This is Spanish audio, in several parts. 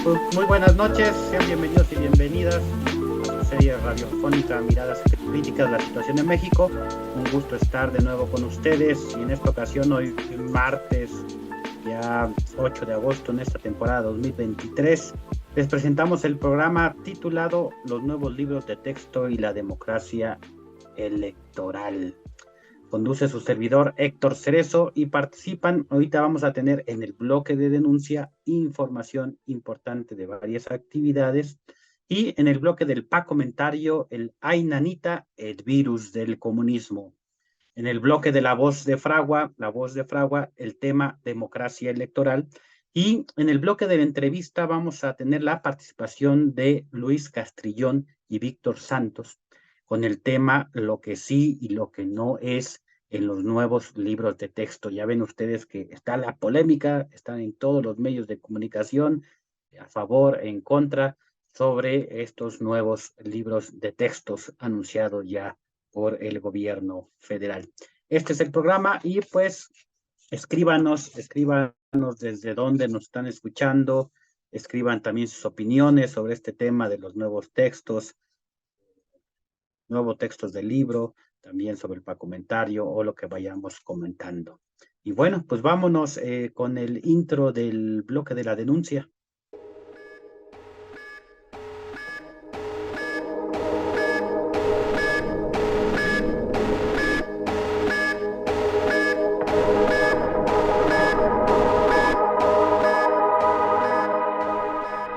Pues muy buenas noches, sean bienvenidos y bienvenidas a su serie radiofónica Miradas Críticas de la Situación de México. Un gusto estar de nuevo con ustedes y en esta ocasión, hoy martes, ya 8 de agosto en esta temporada 2023, les presentamos el programa titulado Los nuevos libros de texto y la democracia electoral. Conduce su servidor Héctor Cerezo y participan, ahorita vamos a tener en el bloque de denuncia información importante de varias actividades y en el bloque del pa comentario el Ay Nanita, el virus del comunismo. En el bloque de la voz de Fragua, el tema democracia electoral. Y en el bloque de la entrevista vamos a tener la participación de Luis Castrillón y Víctor Santos con el tema lo que sí y lo que no es en los nuevos libros de texto. Ya ven ustedes que está la polémica, están en todos los medios de comunicación, a favor, en contra, sobre estos nuevos libros de textos anunciados ya por el gobierno federal. Este es el programa y pues escríbanos desde dónde nos están escuchando, escriban también sus opiniones sobre este tema de los nuevos textos del libro, también sobre el comentario o lo que vayamos comentando. Y bueno, pues vámonos con el intro del bloque de la denuncia.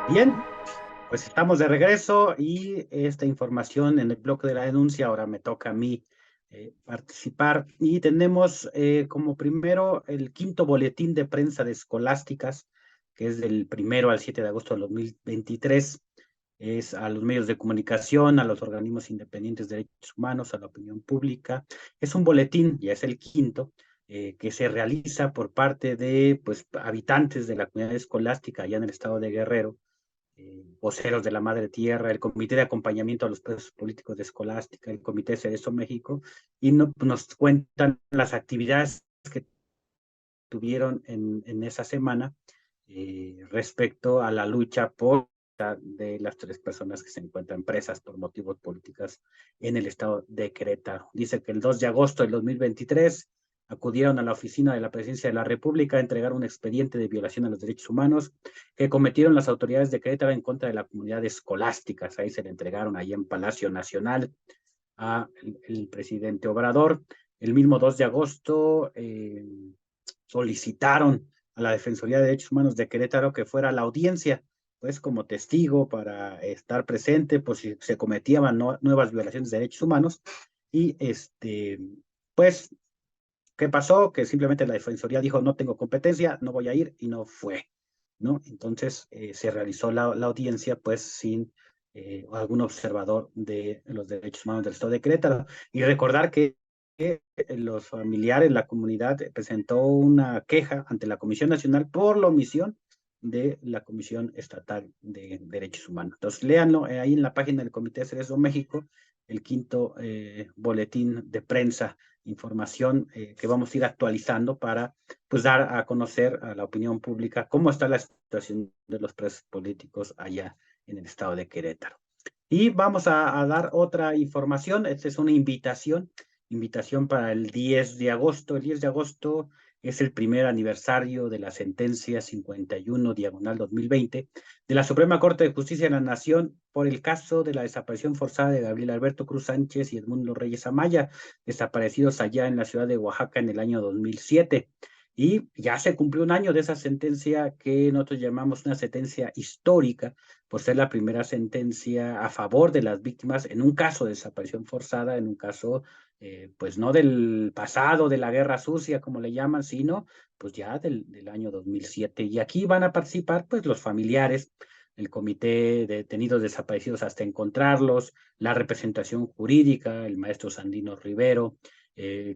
Bien, pues estamos de regreso y esta información en el bloque de la denuncia, ahora me toca a mí participar y tenemos como primero el quinto boletín de prensa de Escolásticas, que es del 1 al 7 de agosto de 2023. Es a los medios de comunicación, a los organismos independientes de derechos humanos, a la opinión pública. Es un boletín, ya es el quinto, que se realiza por parte de pues, habitantes de la comunidad escolástica allá en el estado de Guerrero, voceros de la Madre Tierra, el Comité de Acompañamiento a los Presos Políticos de Escolástica, el Comité Cerezo México, y nos cuentan las actividades que tuvieron en esa semana respecto a la lucha por de las 3 personas que se encuentran presas por motivos políticos en el estado de Querétaro. Dice que el 2 de agosto del 2023 acudieron a la oficina de la Presidencia de la República a entregar un expediente de violación a los derechos humanos que cometieron las autoridades de Querétaro en contra de la comunidad escolástica. Ahí se le entregaron ahí en Palacio Nacional a el presidente Obrador. El mismo 2 de agosto solicitaron a la Defensoría de Derechos Humanos de Querétaro que fuera a la audiencia, pues como testigo para estar presente, pues si se cometían nuevas violaciones de derechos humanos. Y pues, ¿qué pasó? Que simplemente la Defensoría dijo, no tengo competencia, no voy a ir, y no fue, ¿no? Entonces se realizó la audiencia, pues sin algún observador de los derechos humanos del Estado de Querétaro. Y recordar que los familiares, la comunidad presentó una queja ante la Comisión Nacional por la omisión de la Comisión Estatal de Derechos Humanos. Entonces, léanlo ahí en la página del Comité Cerezo México, el quinto boletín de prensa, información que vamos a ir actualizando para pues dar a conocer a la opinión pública cómo está la situación de los presos políticos allá en el estado de Querétaro. Y vamos a dar otra información. Esta es una invitación para el 10 de agosto. El 10 de agosto es el primer aniversario de la sentencia 51/2020 de la Suprema Corte de Justicia de la Nación por el caso de la desaparición forzada de Gabriel Alberto Cruz Sánchez y Edmundo Reyes Amaya, desaparecidos allá en la ciudad de Oaxaca en el año 2007. Y ya se cumplió un año de esa sentencia que nosotros llamamos una sentencia histórica, por ser la primera sentencia a favor de las víctimas en un caso de desaparición forzada, en un caso, pues no del pasado, de la guerra sucia, como le llaman, sino pues ya del año 2007. Y aquí van a participar pues los familiares, el Comité de Detenidos Desaparecidos hasta encontrarlos, la representación jurídica, el maestro Sandino Rivero,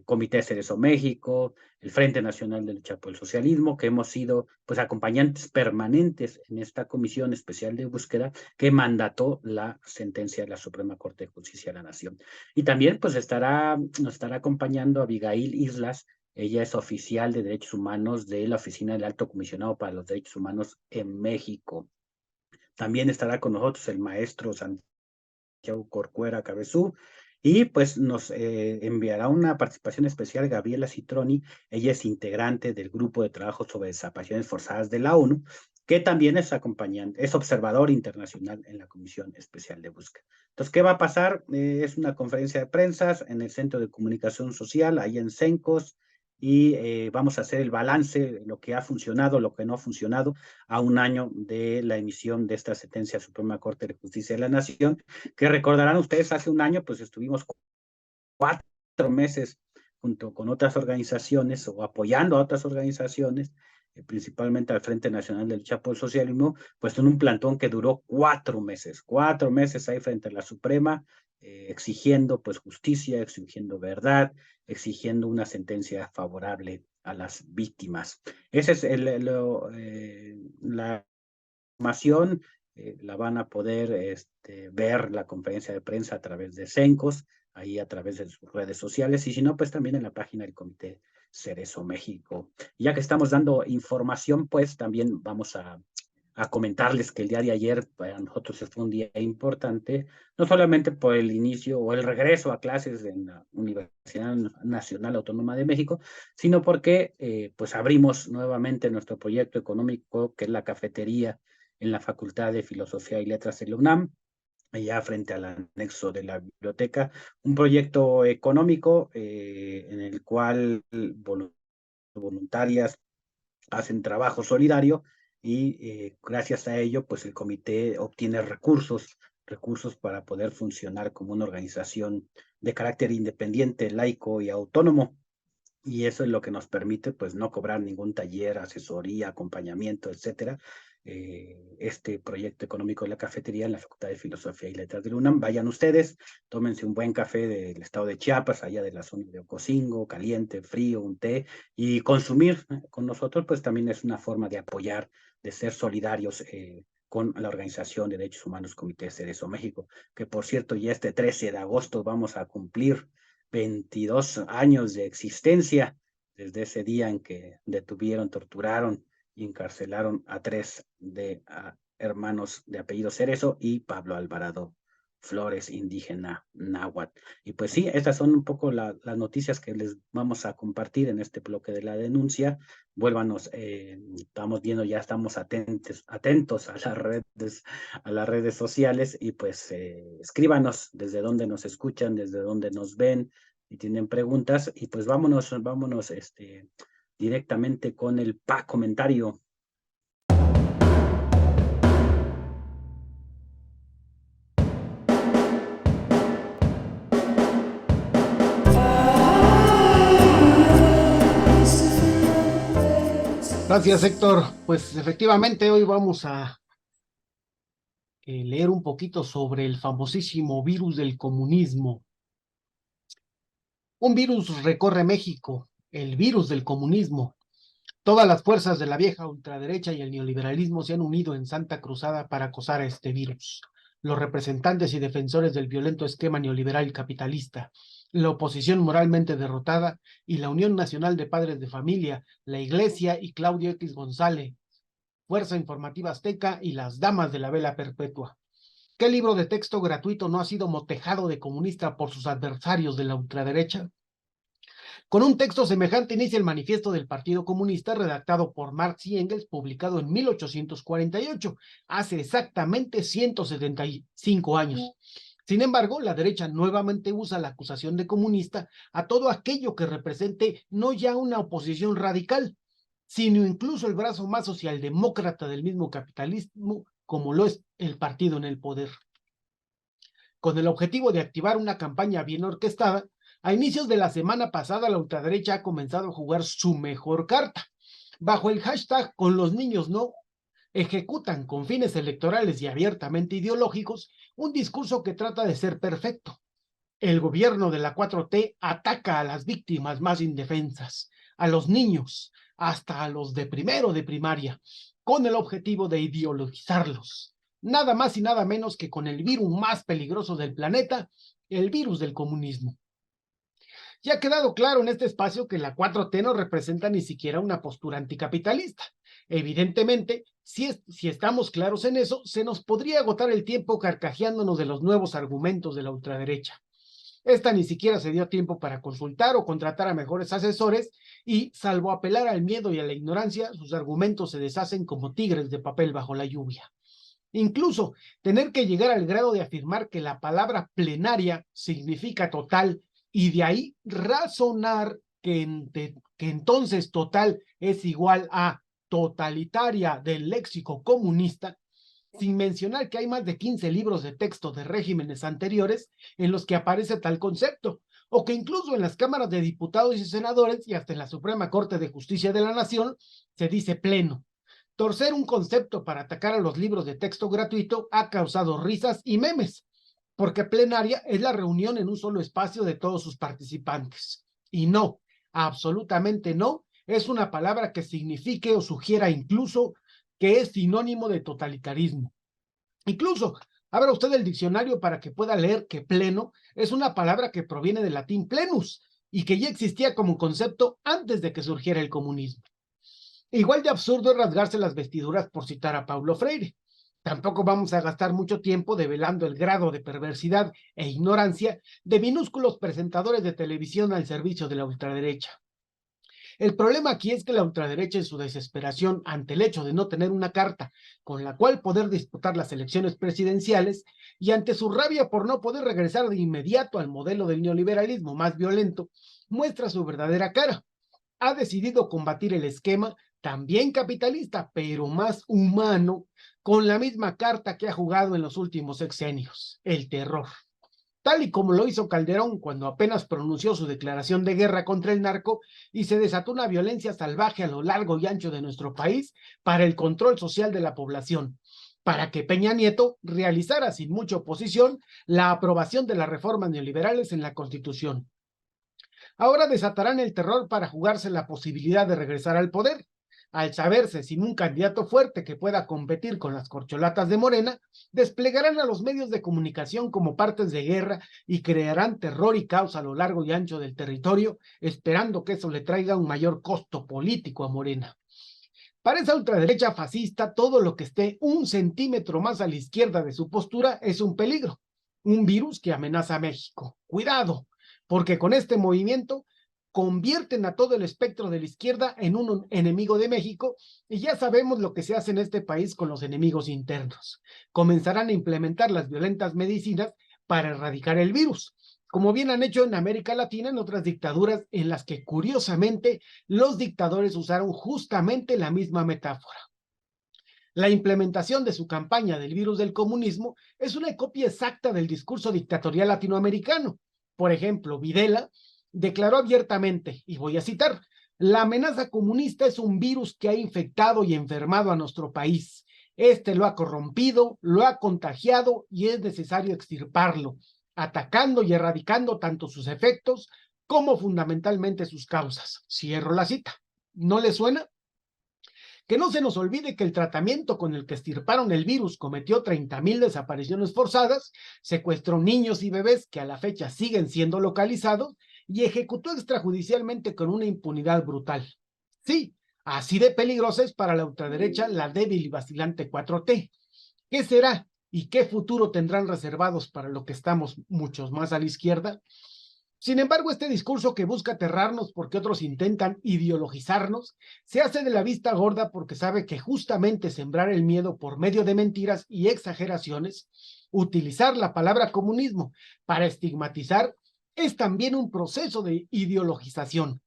Comité Cerezo México, el Frente Nacional de Lucha por el Socialismo, que hemos sido pues acompañantes permanentes en esta comisión especial de búsqueda que mandató la sentencia de la Suprema Corte de Justicia de la Nación. Y también pues nos estará acompañando Abigail Islas. Ella es oficial de Derechos Humanos de la Oficina del Alto Comisionado para los Derechos Humanos en México. También estará con nosotros el maestro Santiago Corcuera Cabezú, y pues nos enviará una participación especial Gabriela Citroni. Ella es integrante del Grupo de Trabajo sobre Desapariciones Forzadas de la ONU, que también es acompañante, es observador internacional en la Comisión Especial de Búsqueda. Entonces, ¿qué va a pasar? Es una conferencia de prensa en el Centro de Comunicación Social, ahí en Cencos, y vamos a hacer el balance, lo que ha funcionado, lo que no ha funcionado, a un año de la emisión de esta sentencia Suprema Corte de Justicia de la Nación, que recordarán ustedes, hace un año pues estuvimos 4 meses junto con otras organizaciones o apoyando a otras organizaciones, principalmente al Frente Nacional de Lucha por el Socialismo, pues en un plantón que duró 4 meses ahí frente a la Suprema, exigiendo pues justicia, exigiendo verdad, exigiendo una sentencia favorable a las víctimas. Esa es la información. La van a poder ver la conferencia de prensa a través de Cencos, ahí a través de sus redes sociales, y si no, pues también en la página del Comité Cerezo México. Ya que estamos dando información, pues también vamos a comentarles que el día de ayer para nosotros fue un día importante, no solamente por el inicio o el regreso a clases en la Universidad Nacional Autónoma de México, sino porque pues abrimos nuevamente nuestro proyecto económico, que es la cafetería en la Facultad de Filosofía y Letras de la UNAM, allá frente al anexo de la biblioteca, un proyecto económico en el cual voluntarias hacen trabajo solidario, y gracias a ello, pues el comité obtiene recursos para poder funcionar como una organización de carácter independiente, laico y autónomo. Y eso es lo que nos permite, pues, no cobrar ningún taller, asesoría, acompañamiento, etcétera. Este proyecto económico de la cafetería en la Facultad de Filosofía y Letras de la UNAM. Vayan ustedes, tómense un buen café del estado de Chiapas, allá de la zona de Ocosingo, caliente, frío, un té, y consumir con nosotros, pues también es una forma de apoyar, de ser solidarios con la Organización de Derechos Humanos Comité Cerezo México, que por cierto ya este 13 de agosto vamos a cumplir 22 años de existencia, desde ese día en que detuvieron, torturaron y encarcelaron a 3 hermanos de apellido Cerezo y Pablo Alvarado Flores, indígena náhuatl. Y pues sí, estas son un poco las noticias que les vamos a compartir en este bloque de la denuncia. Vuélvanos, estamos viendo, ya estamos atentos a las redes sociales, y pues escríbanos desde dónde nos escuchan, desde dónde nos ven, y tienen preguntas, y pues vámonos directamente con el comentario. Gracias, Héctor. Pues efectivamente hoy vamos a leer un poquito sobre el famosísimo virus del comunismo. Un virus recorre México, el virus del comunismo. Todas las fuerzas de la vieja ultraderecha y el neoliberalismo se han unido en santa cruzada para acosar a este virus. Los representantes y defensores del violento esquema neoliberal capitalista, la oposición moralmente derrotada y la Unión Nacional de Padres de Familia, la Iglesia y Claudio X González, Fuerza Informativa Azteca y las Damas de la Vela Perpetua. ¿Qué libro de texto gratuito no ha sido motejado de comunista por sus adversarios de la ultraderecha? Con un texto semejante inicia el manifiesto del Partido Comunista, redactado por Marx y Engels, publicado en 1848, hace exactamente 175 años. Sin embargo, la derecha nuevamente usa la acusación de comunista a todo aquello que represente no ya una oposición radical, sino incluso el brazo más socialdemócrata del mismo capitalismo, como lo es el partido en el poder. Con el objetivo de activar una campaña bien orquestada, a inicios de la semana pasada la ultraderecha ha comenzado a jugar su mejor carta. Bajo el hashtag "con los niños no", ejecutan con fines electorales y abiertamente ideológicos un discurso que trata de ser perfecto. El gobierno de la 4T ataca a las víctimas más indefensas, a los niños, hasta a los de primero de primaria, con el objetivo de ideologizarlos. Nada más y nada menos que con el virus más peligroso del planeta, el virus del comunismo. Ya ha quedado claro en este espacio que la 4T no representa ni siquiera una postura anticapitalista. Evidentemente, si estamos claros en eso, se nos podría agotar el tiempo carcajeándonos de los nuevos argumentos de la ultraderecha. Esta ni siquiera se dio tiempo para consultar o contratar a mejores asesores y, salvo apelar al miedo y a la ignorancia, sus argumentos se deshacen como tigres de papel bajo la lluvia. Incluso tener que llegar al grado de afirmar que la palabra plenaria significa total y de ahí razonar que entonces total es igual a totalitaria del léxico comunista, sin mencionar que hay más de 15 libros de texto de regímenes anteriores en los que aparece tal concepto, o que incluso en las cámaras de diputados y senadores y hasta en la Suprema Corte de Justicia de la Nación se dice pleno. Torcer un concepto para atacar a los libros de texto gratuito ha causado risas y memes, porque plenaria es la reunión en un solo espacio de todos sus participantes. Y no, absolutamente no, es una palabra que signifique o sugiera incluso que es sinónimo de totalitarismo. Incluso, abra usted el diccionario para que pueda leer que pleno es una palabra que proviene del latín plenus y que ya existía como concepto antes de que surgiera el comunismo. Igual de absurdo es rasgarse las vestiduras por citar a Paulo Freire. Tampoco vamos a gastar mucho tiempo develando el grado de perversidad e ignorancia de minúsculos presentadores de televisión al servicio de la ultraderecha. El problema aquí es que la ultraderecha, en su desesperación ante el hecho de no tener una carta con la cual poder disputar las elecciones presidenciales y ante su rabia por no poder regresar de inmediato al modelo del neoliberalismo más violento, muestra su verdadera cara. Ha decidido combatir el esquema también capitalista, pero más humano, con la misma carta que ha jugado en los últimos sexenios, el terror. Tal y como lo hizo Calderón cuando apenas pronunció su declaración de guerra contra el narco y se desató una violencia salvaje a lo largo y ancho de nuestro país para el control social de la población, para que Peña Nieto realizara sin mucha oposición la aprobación de las reformas neoliberales en la Constitución. Ahora desatarán el terror para jugarse la posibilidad de regresar al poder. Al saberse sin un candidato fuerte que pueda competir con las corcholatas de Morena, desplegarán a los medios de comunicación como partes de guerra y crearán terror y caos a lo largo y ancho del territorio, esperando que eso le traiga un mayor costo político a Morena. Para esa ultraderecha fascista, todo lo que esté 1 centímetro más a la izquierda de su postura es un peligro, un virus que amenaza a México. ¡Cuidado! Porque con este movimiento convierten a todo el espectro de la izquierda en un enemigo de México y ya sabemos lo que se hace en este país con los enemigos internos. Comenzarán a implementar las violentas medicinas para erradicar el virus, como bien han hecho en América Latina en otras dictaduras en las que curiosamente los dictadores usaron justamente la misma metáfora. La implementación de su campaña del virus del comunismo es una copia exacta del discurso dictatorial latinoamericano. Por ejemplo, Videla declaró abiertamente, y voy a citar, la amenaza comunista es un virus que ha infectado y enfermado a nuestro país. Este lo ha corrompido, lo ha contagiado y es necesario extirparlo, atacando y erradicando tanto sus efectos como fundamentalmente sus causas. Cierro la cita. ¿No le suena? Que no se nos olvide que el tratamiento con el que extirparon el virus cometió 30,000 desapariciones forzadas, secuestró niños y bebés que a la fecha siguen siendo localizados y ejecutó extrajudicialmente con una impunidad brutal. Sí, así de peligrosa es para la ultraderecha la débil y vacilante 4T. ¿Qué será y qué futuro tendrán reservados para lo que estamos muchos más a la izquierda? Sin embargo, este discurso que busca aterrarnos porque otros intentan ideologizarnos, se hace de la vista gorda porque sabe que justamente sembrar el miedo por medio de mentiras y exageraciones, utilizar la palabra comunismo para estigmatizar, es también un proceso de ideologización.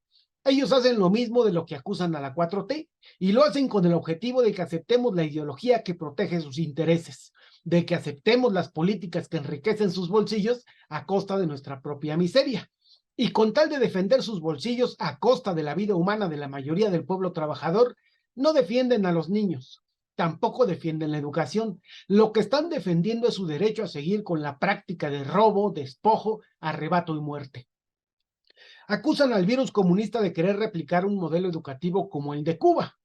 Ellos hacen lo mismo de lo que acusan a la 4T y lo hacen con el objetivo de que aceptemos la ideología que protege sus intereses, de que aceptemos las políticas que enriquecen sus bolsillos a costa de nuestra propia miseria. Y con tal de defender sus bolsillos a costa de la vida humana de la mayoría del pueblo trabajador, no defienden a los niños, tampoco defienden la educación. Lo que están defendiendo es su derecho a seguir con la práctica de robo, despojo, arrebato y muerte. Acusan al virus comunista de querer replicar un modelo educativo como el de Cuba,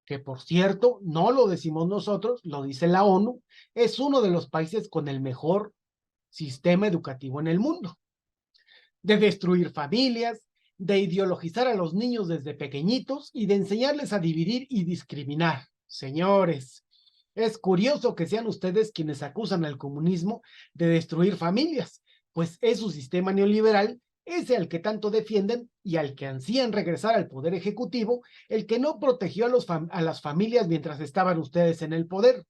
que por cierto, no lo decimos nosotros, lo dice la ONU, es uno de los países con el mejor sistema educativo en el mundo. De destruir familias, de ideologizar a los niños desde pequeñitos y de enseñarles a dividir y discriminar. Señores, es curioso que sean ustedes quienes acusan al comunismo de destruir familias, pues es su sistema neoliberal, ese al que tanto defienden y al que ansían regresar al poder ejecutivo, el que no protegió a las familias mientras estaban ustedes en el poder.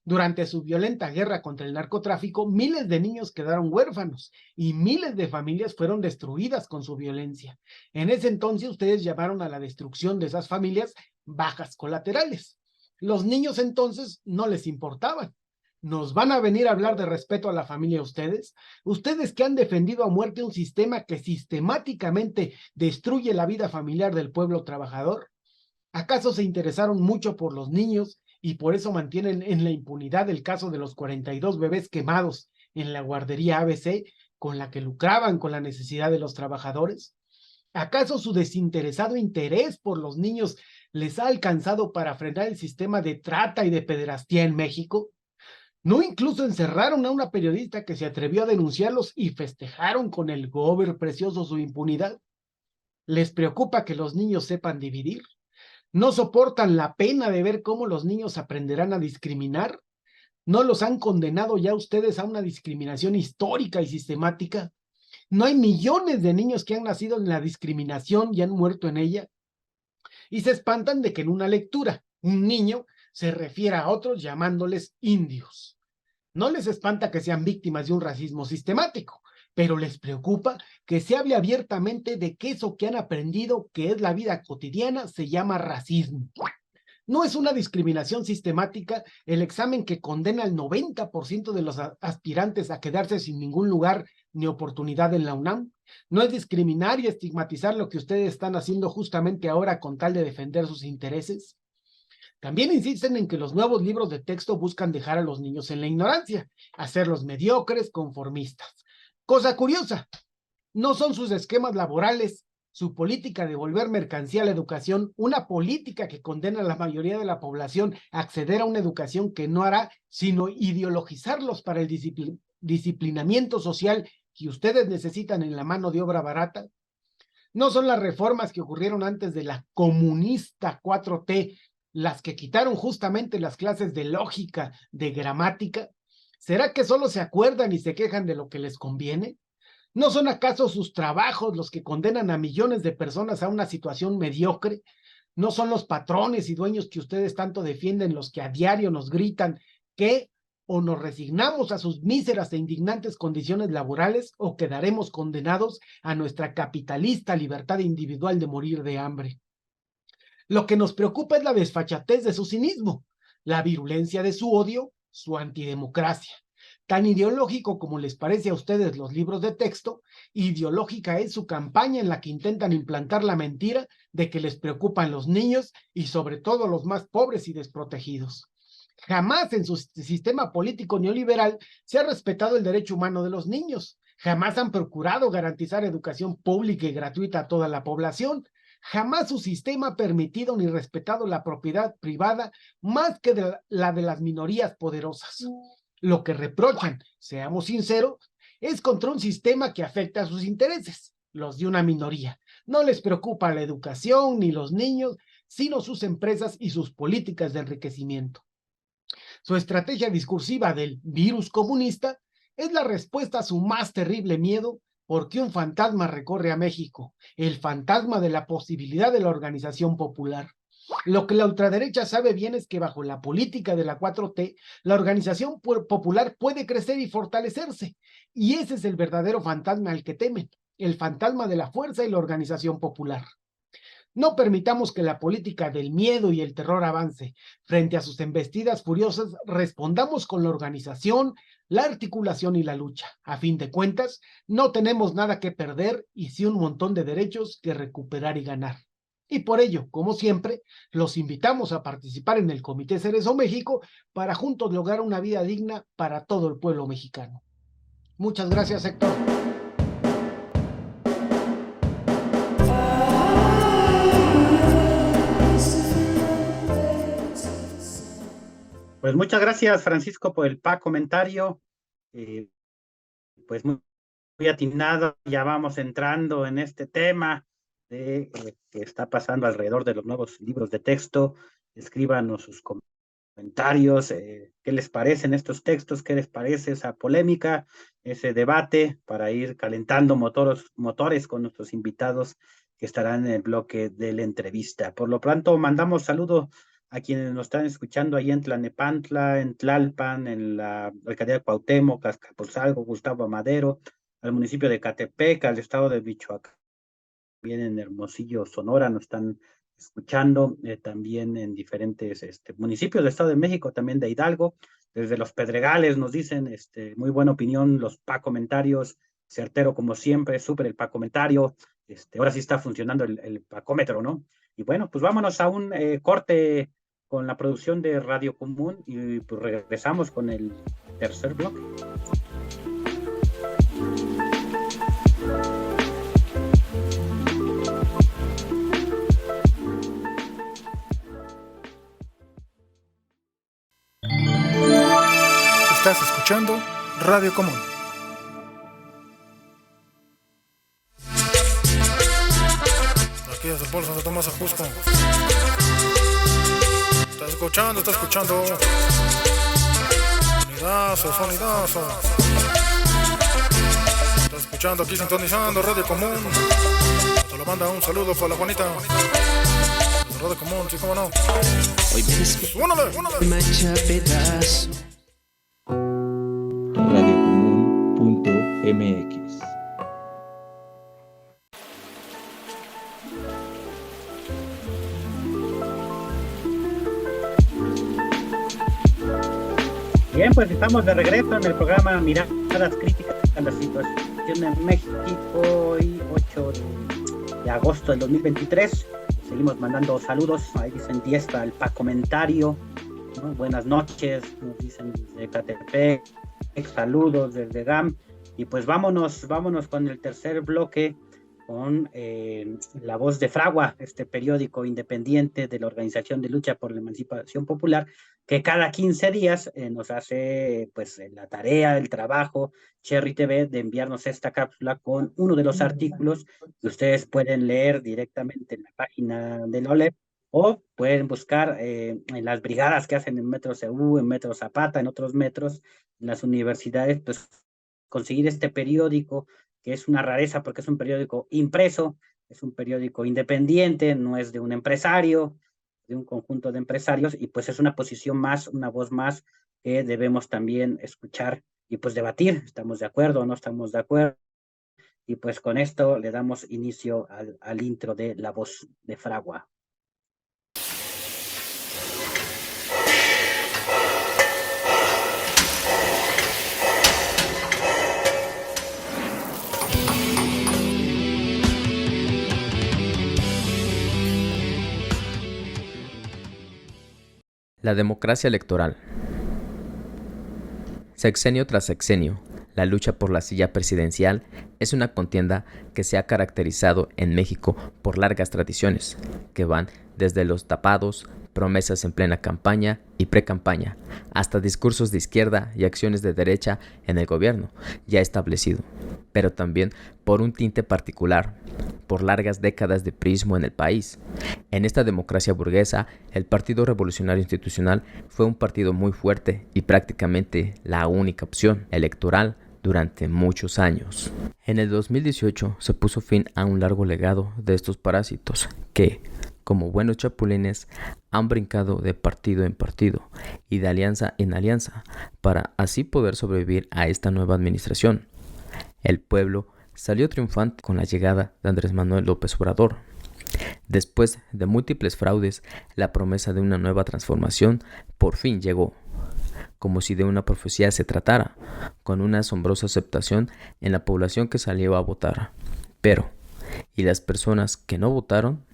Durante su violenta guerra contra el narcotráfico, miles de niños quedaron huérfanos y miles de familias fueron destruidas con su violencia. En ese entonces ustedes llamaron a la destrucción de esas familias bajas colaterales. Los niños entonces no les importaban. ¿Nos van a venir a hablar de respeto a la familia ustedes? Ustedes que han defendido a muerte un sistema que sistemáticamente destruye la vida familiar del pueblo trabajador. ¿Acaso se interesaron mucho por los niños y por eso mantienen en la impunidad el caso de los 42 bebés quemados en la guardería ABC con la que lucraban con la necesidad de los trabajadores? ¿Acaso su desinteresado interés por los niños les ha alcanzado para frenar el sistema de trata y de pederastía en México? ¿No incluso encerraron a una periodista que se atrevió a denunciarlos y festejaron con el gober precioso su impunidad? ¿Les preocupa que los niños sepan dividir? ¿No soportan la pena de ver cómo los niños aprenderán a discriminar? ¿No los han condenado ya ustedes a una discriminación histórica y sistemática? ¿No hay millones de niños que han nacido en la discriminación y han muerto en ella? Y se espantan de que en una lectura un niño se refiera a otros llamándoles indios. No les espanta que sean víctimas de un racismo sistemático, pero les preocupa que se hable abiertamente de que eso que han aprendido, que es la vida cotidiana, se llama racismo. No es una discriminación sistemática el examen que condena al 90% de los aspirantes a quedarse sin ningún lugar ni oportunidad en la UNAM. No es discriminar y estigmatizar lo que ustedes están haciendo justamente ahora con tal de defender sus intereses. También insisten en que los nuevos libros de texto buscan dejar a los niños en la ignorancia, hacerlos mediocres, conformistas. Cosa curiosa, no son sus esquemas laborales, su política de volver mercancía a la educación, una política que condena a la mayoría de la población a acceder a una educación que no hará sino ideologizarlos para el disciplinamiento social que ustedes necesitan en la mano de obra barata. No son las reformas que ocurrieron antes de la comunista 4T las que quitaron justamente las clases de lógica, de gramática. ¿Será que solo se acuerdan y se quejan de lo que les conviene? ¿No son acaso sus trabajos los que condenan a millones de personas a una situación mediocre? ¿No son los patrones y dueños que ustedes tanto defienden los que a diario nos gritan que o nos resignamos a sus míseras e indignantes condiciones laborales o quedaremos condenados a nuestra capitalista libertad individual de morir de hambre? Lo que nos preocupa es la desfachatez de su cinismo, la virulencia de su odio, su antidemocracia. Tan ideológico como les parece a ustedes los libros de texto, ideológica es su campaña en la que intentan implantar la mentira de que les preocupan los niños y sobre todo los más pobres y desprotegidos. Jamás en su sistema político neoliberal se ha respetado el derecho humano de los niños. Jamás han procurado garantizar educación pública y gratuita a toda la población. Jamás su sistema ha permitido ni respetado la propiedad privada más que la de las minorías poderosas. Lo que reprochan, seamos sinceros, es contra un sistema que afecta a sus intereses, los de una minoría. No les preocupa la educación ni los niños, sino sus empresas y sus políticas de enriquecimiento. Su estrategia discursiva del virus comunista es la respuesta a su más terrible miedo, porque un fantasma recorre a México, el fantasma de la posibilidad de la organización popular. Lo que la ultraderecha sabe bien es que bajo la política de la 4T, la organización popular puede crecer y fortalecerse, y ese es el verdadero fantasma al que temen, el fantasma de la fuerza y la organización popular. No permitamos que la política del miedo y el terror avance. Frente a sus embestidas furiosas, respondamos con la organización, la articulación y la lucha. A fin de cuentas, no tenemos nada que perder y sí un montón de derechos que recuperar y ganar. Y por ello, como siempre, los invitamos a participar en el Comité Cerezo México para juntos lograr una vida digna para todo el pueblo mexicano. Muchas gracias, Héctor. Pues muchas gracias, Francisco, por el comentario. Pues muy atinado, ya vamos entrando en este tema de que está pasando alrededor de los nuevos libros de texto. Escríbanos sus comentarios, qué les parecen estos textos, qué les parece esa polémica, ese debate, para ir calentando motores con nuestros invitados que estarán en el bloque de la entrevista. Por lo pronto, mandamos saludos a quienes nos están escuchando ahí en Tlanepantla, en Tlalpan, en la alcaldía de Cuauhtémoc, Azcapotzalco, Gustavo Madero, al municipio de Catepec, al estado de Michoacán, también en Hermosillo, Sonora, nos están escuchando, también en diferentes municipios del Estado de México, también de Hidalgo, desde Los Pedregales nos dicen, muy buena opinión, los comentarios, certero como siempre, súper el comentario, ahora sí está funcionando el pacómetro, ¿no? Y bueno, pues vámonos a un corte con la producción de Radio Común y pues regresamos con el tercer bloque. Estás escuchando Radio Común. Aquí desde el pueblo Santo Tomás Ajusco. Estás escuchando. Sonidazo. Estás escuchando aquí, sintonizando Radio Común. Te lo manda un saludo para la Juanita. Radio Común, sí, cómo no. Hoy me despierto, mancha pedazo. Radiocomún.mx. Bien, pues estamos de regreso en el programa Miradas Críticas a la Situación en México, hoy 8 de agosto del 2023. Seguimos mandando saludos, ahí dicen Diestra el comentario, ¿no? Buenas noches, nos dicen desde Catepec, saludos desde GAM, y pues vámonos con el tercer bloque, con La Voz de Fragua, este periódico independiente de la Organización de Lucha por la Emancipación Popular, que cada 15 días nos hace pues la tarea, el trabajo, Cherry TV, de enviarnos esta cápsula con uno de los artículos que ustedes pueden leer directamente en la página de la OLEP, o pueden buscar en las brigadas que hacen en Metro CU, en Metro Zapata, en otros metros, en las universidades, pues conseguir este periódico, que es una rareza porque es un periódico impreso, es un periódico independiente, no es de un empresario, de un conjunto de empresarios, y pues es una posición más, una voz más que debemos también escuchar y pues debatir, ¿estamos de acuerdo o no estamos de acuerdo? Y pues con esto le damos inicio al intro de La Voz de Fragua. La democracia electoral. Sexenio tras sexenio, la lucha por la silla presidencial es una contienda que se ha caracterizado en México por largas tradiciones, que van desde los tapados, promesas en plena campaña y precampaña, hasta discursos de izquierda y acciones de derecha en el gobierno ya establecido, pero también por un tinte particular, por largas décadas de prismo en el país. En esta democracia burguesa, el Partido Revolucionario Institucional fue un partido muy fuerte y prácticamente la única opción electoral durante muchos años. En el 2018 se puso fin a un largo legado de estos parásitos que, como buenos chapulines, han brincado de partido en partido y de alianza en alianza para así poder sobrevivir a esta nueva administración. El pueblo salió triunfante con la llegada de Andrés Manuel López Obrador. Después de múltiples fraudes, la promesa de una nueva transformación por fin llegó, como si de una profecía se tratara, con una asombrosa aceptación en la población que salió a votar. Pero, ¿y las personas que no votaron?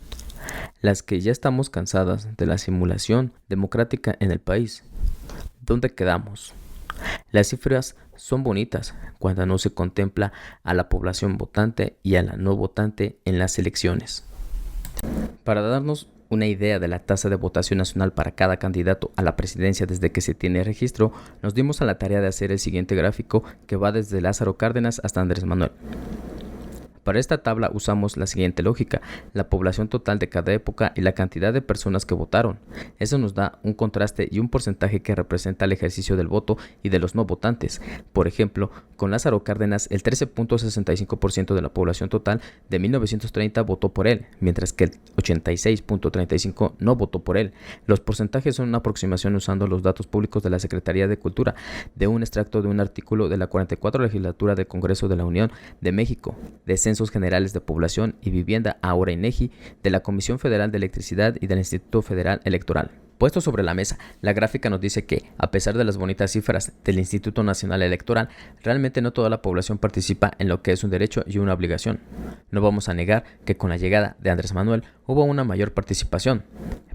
Las que ya estamos cansadas de la simulación democrática en el país. ¿Dónde quedamos? Las cifras son bonitas cuando no se contempla a la población votante y a la no votante en las elecciones. Para darnos una idea de la tasa de votación nacional para cada candidato a la presidencia desde que se tiene registro, nos dimos a la tarea de hacer el siguiente gráfico que va desde Lázaro Cárdenas hasta Andrés Manuel. Para esta tabla usamos la siguiente lógica: la población total de cada época y la cantidad de personas que votaron. Eso nos da un contraste y un porcentaje que representa el ejercicio del voto y de los no votantes. Por ejemplo, con Lázaro Cárdenas, el 13.65% de la población total de 1930 votó por él, mientras que el 86.35% no votó por él. Los porcentajes son una aproximación usando los datos públicos de la Secretaría de Cultura, de un extracto de un artículo de la 44 legislatura del Congreso de la Unión de México, de Censos Generales de Población y Vivienda, ahora INEGI, de la Comisión Federal de Electricidad y del Instituto Federal Electoral. Puesto sobre la mesa, la gráfica nos dice que, a pesar de las bonitas cifras del Instituto Nacional Electoral, realmente no toda la población participa en lo que es un derecho y una obligación. No vamos a negar que con la llegada de Andrés Manuel hubo una mayor participación,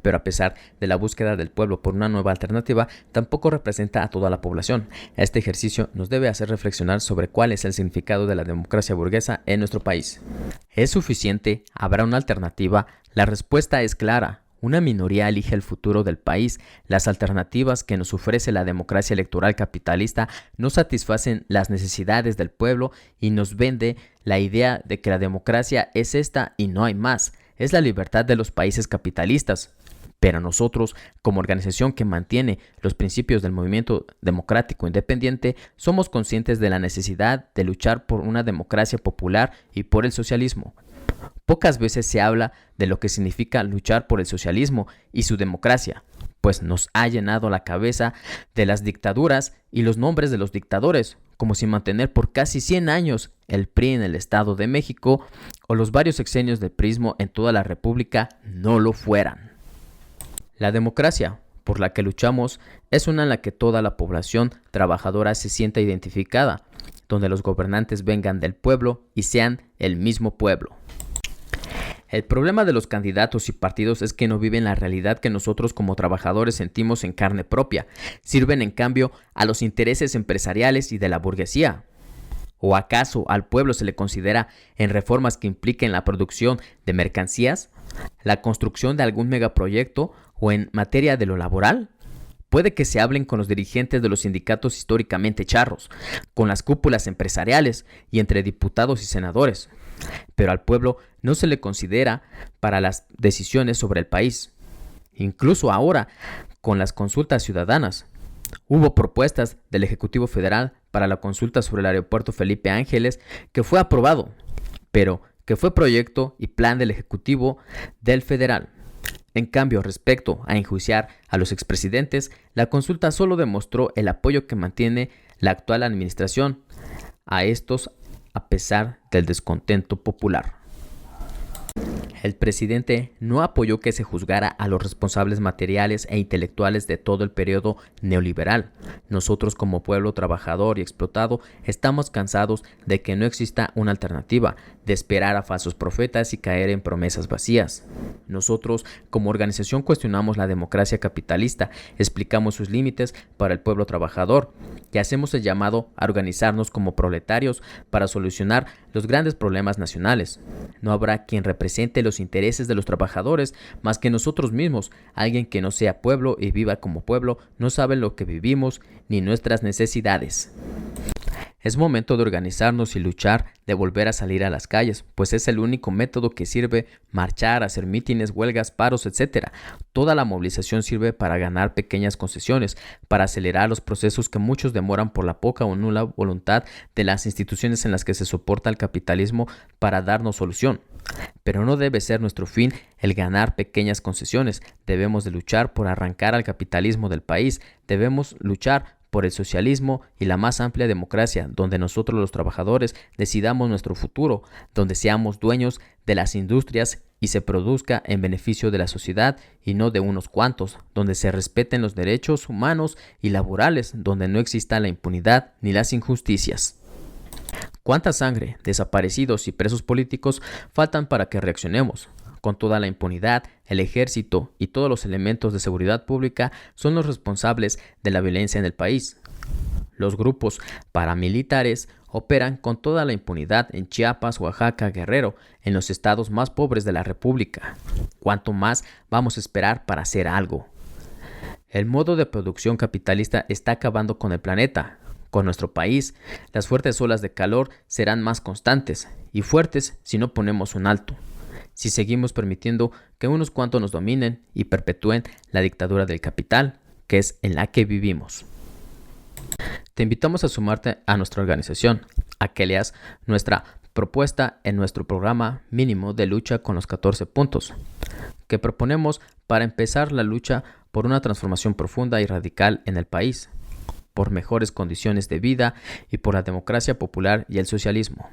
pero a pesar de la búsqueda del pueblo por una nueva alternativa, tampoco representa a toda la población. Este ejercicio nos debe hacer reflexionar sobre cuál es el significado de la democracia burguesa en nuestro país. ¿Es suficiente? ¿Habrá una alternativa? La respuesta es clara. Una minoría elige el futuro del país. Las alternativas que nos ofrece la democracia electoral capitalista no satisfacen las necesidades del pueblo y nos vende la idea de que la democracia es esta y no hay más. Es la libertad de los países capitalistas. Pero nosotros, como organización que mantiene los principios del movimiento democrático independiente, somos conscientes de la necesidad de luchar por una democracia popular y por el socialismo. Pocas veces se habla de lo que significa luchar por el socialismo y su democracia, pues nos ha llenado la cabeza de las dictaduras y los nombres de los dictadores, como si mantener por casi 100 años el PRI en el Estado de México o los varios sexenios del prismo en toda la República no lo fueran. La democracia por la que luchamos es una en la que toda la población trabajadora se sienta identificada, donde los gobernantes vengan del pueblo y sean el mismo pueblo. El problema de los candidatos y partidos es que no viven la realidad que nosotros como trabajadores sentimos en carne propia. Sirven en cambio a los intereses empresariales y de la burguesía. ¿O acaso al pueblo se le considera en reformas que impliquen la producción de mercancías, la construcción de algún megaproyecto o en materia de lo laboral? Puede que se hablen con los dirigentes de los sindicatos históricamente charros, con las cúpulas empresariales y entre diputados y senadores, pero al pueblo no se le considera para las decisiones sobre el país. Incluso ahora, con las consultas ciudadanas, hubo propuestas del Ejecutivo Federal para la consulta sobre el aeropuerto Felipe Ángeles que fue aprobado, pero que fue proyecto y plan del Ejecutivo del Federal. En cambio, respecto a enjuiciar a los expresidentes, la consulta solo demostró el apoyo que mantiene la actual administración a estos a pesar del descontento popular. El presidente no apoyó que se juzgara a los responsables materiales e intelectuales de todo el periodo neoliberal. Nosotros como pueblo trabajador y explotado estamos cansados de que no exista una alternativa, de esperar a falsos profetas y caer en promesas vacías. Nosotros como organización cuestionamos la democracia capitalista, explicamos sus límites para el pueblo trabajador y hacemos el llamado a organizarnos como proletarios para solucionar los grandes problemas nacionales. No habrá quien represente los intereses de los trabajadores más que nosotros mismos. Alguien que no sea pueblo y viva como pueblo no sabe lo que vivimos ni nuestras necesidades. Es momento de organizarnos y luchar, de volver a salir a las calles, pues es el único método que sirve: marchar, hacer mítines, huelgas, paros, etc. Toda la movilización sirve para ganar pequeñas concesiones, para acelerar los procesos que muchos demoran por la poca o nula voluntad de las instituciones en las que se soporta el capitalismo para darnos solución. Pero no debe ser nuestro fin el ganar pequeñas concesiones. Debemos de luchar por arrancar al capitalismo del país. Debemos luchar por el socialismo y la más amplia democracia, donde nosotros los trabajadores decidamos nuestro futuro, donde seamos dueños de las industrias y se produzca en beneficio de la sociedad y no de unos cuantos, donde se respeten los derechos humanos y laborales, donde no exista la impunidad ni las injusticias. ¿Cuánta sangre, desaparecidos y presos políticos faltan para que reaccionemos? Con toda la impunidad, el ejército y todos los elementos de seguridad pública son los responsables de la violencia en el país. Los grupos paramilitares operan con toda la impunidad en Chiapas, Oaxaca, Guerrero, en los estados más pobres de la República. ¿Cuánto más vamos a esperar para hacer algo? El modo de producción capitalista está acabando con el planeta, con nuestro país. Las fuertes olas de calor serán más constantes y fuertes si no ponemos un alto. Si seguimos permitiendo que unos cuantos nos dominen y perpetúen la dictadura del capital, que es en la que vivimos. Te invitamos a sumarte a nuestra organización, a que leas nuestra propuesta en nuestro programa mínimo de lucha con los 14 puntos, que proponemos para empezar la lucha por una transformación profunda y radical en el país, por mejores condiciones de vida y por la democracia popular y el socialismo.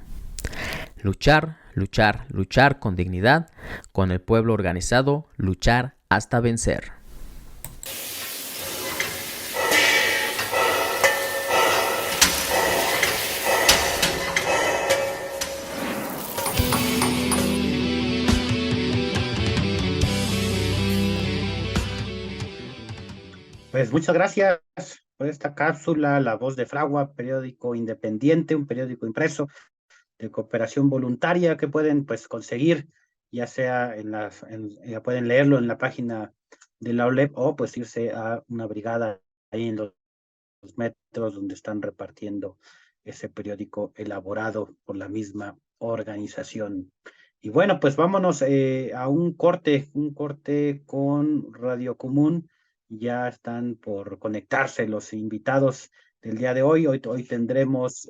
Luchar, luchar, luchar con dignidad, con el pueblo organizado, luchar hasta vencer. Pues muchas gracias por esta cápsula, La Voz de Fragua, periódico independiente, un periódico impreso de cooperación voluntaria que pueden pues conseguir, ya sea ya pueden leerlo en la página de la OLEP o pues irse a una brigada ahí en los metros donde están repartiendo ese periódico elaborado por la misma organización. Y bueno, pues vámonos a un corte con Radio Común. Ya están por conectarse los invitados del día de hoy. Hoy tendremos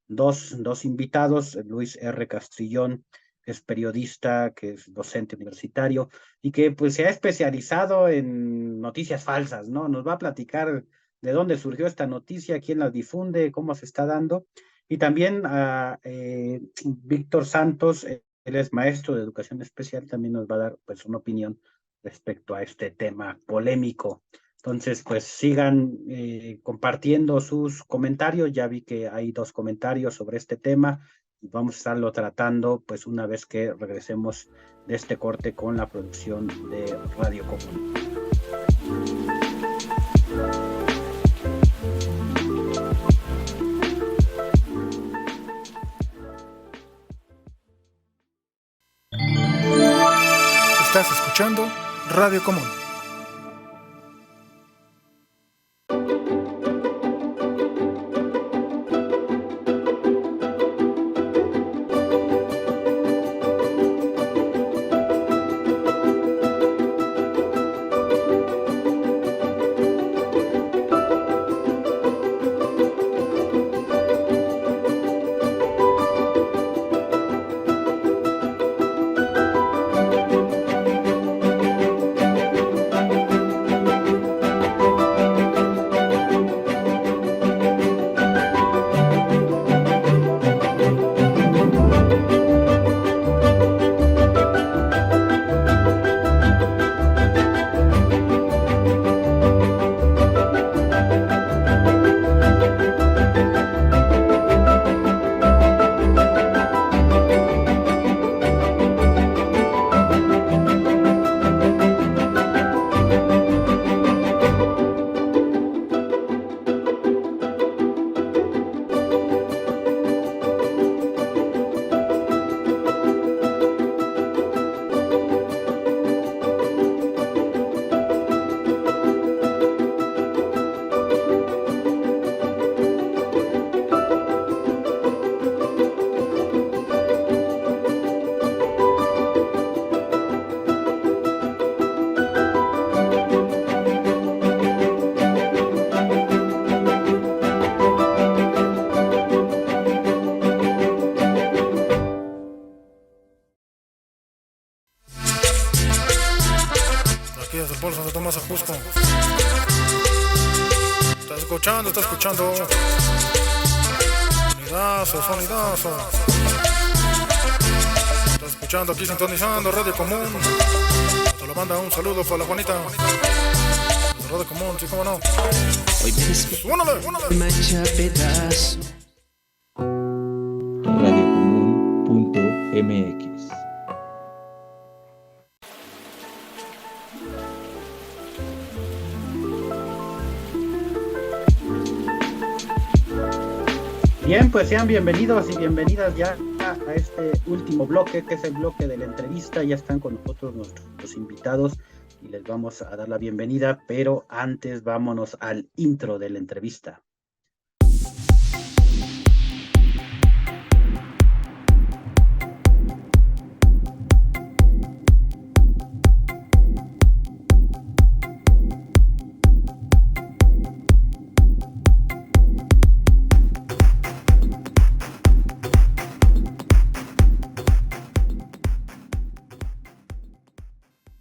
dos invitados. Luis R. Castrillón, que es periodista, que es docente universitario y que pues se ha especializado en noticias falsas, ¿no? Nos va a platicar de dónde surgió esta noticia, quién la difunde, cómo se está dando. Y también a Víctor Santos, él es maestro de educación especial, también nos va a dar pues una opinión respecto a este tema polémico. Entonces, pues sigan compartiendo sus comentarios. Ya vi que hay 2 comentarios sobre este tema. Vamos a estarlo tratando, pues, una vez que regresemos de este corte con la producción de Radio Común. Estás escuchando Radio Común. Está escuchando. Sonidazo. Está escuchando aquí sintonizando Radio Común. Te lo manda un saludo para la Juanita. Radio Común, sí, cómo no. Hoy me macha pedazo. Radiocomún.mx. Bien, pues sean bienvenidos y bienvenidas ya a este último bloque, que es el bloque de la entrevista. Ya están con nosotros nuestros invitados y les vamos a dar la bienvenida, pero antes vámonos al intro de la entrevista.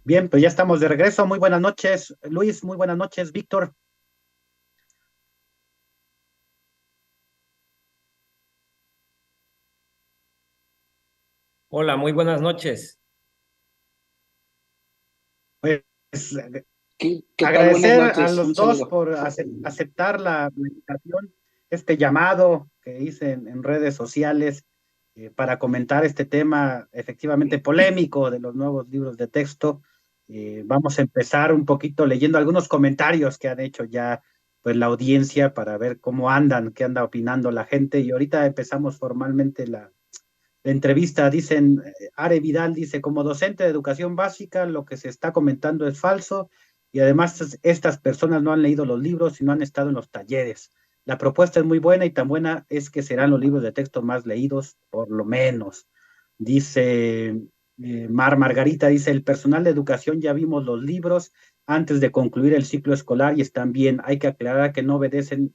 Bien, pues ya estamos de regreso. Muy buenas noches, Luis. Muy buenas noches, Víctor. Hola, muy buenas noches. Pues ¿Qué tal? agradecer Buenas a noches. los Un dos saludo. por aceptar la invitación, este llamado que hice en redes sociales para comentar este tema efectivamente polémico de los nuevos libros de texto. Vamos a empezar un poquito leyendo algunos comentarios que han hecho ya pues la audiencia para ver cómo andan, qué anda opinando la gente, y ahorita empezamos formalmente la entrevista. Dicen, Are Vidal dice, como docente de educación básica, lo que se está comentando es falso y además estas personas no han leído los libros y no han estado en los talleres. La propuesta es muy buena y tan buena es que serán los libros de texto más leídos, por lo menos. Dice Margarita, dice, el personal de educación ya vimos los libros antes de concluir el ciclo escolar y están bien. Hay que aclarar que no obedecen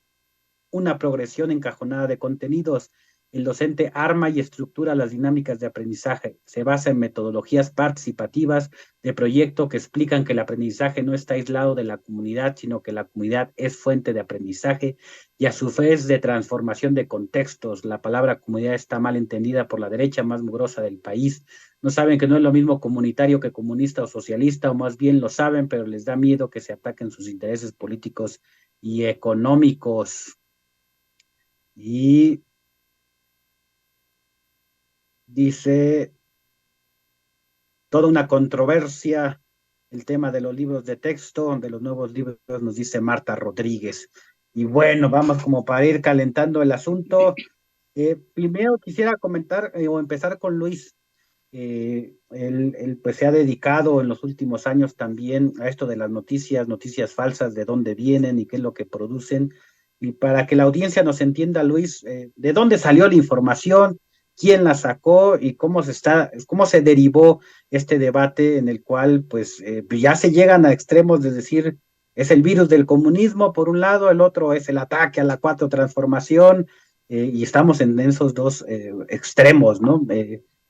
una progresión encajonada de contenidos. El docente arma y estructura las dinámicas de aprendizaje. Se basa en metodologías participativas de proyecto que explican que el aprendizaje no está aislado de la comunidad, sino que la comunidad es fuente de aprendizaje y a su vez de transformación de contextos. La palabra comunidad está mal entendida por la derecha más mugrosa del país. No saben que no es lo mismo comunitario que comunista o socialista, o más bien lo saben, pero les da miedo que se ataquen sus intereses políticos y económicos. Y dice, toda una controversia el tema de los libros de texto, de los nuevos libros, nos dice Marta Rodríguez. Y bueno, vamos como para ir calentando el asunto. Primero quisiera comentar o empezar con Luis. Él pues se ha dedicado en los últimos años también a esto de las noticias falsas, de dónde vienen y qué es lo que producen. Y para que la audiencia nos entienda, Luis, de dónde salió la información, quién la sacó y cómo se derivó este debate en el cual pues ya se llegan a extremos de decir es el virus del comunismo por un lado, el otro es el ataque a la cuarta transformación, y estamos en esos dos extremos, ¿no?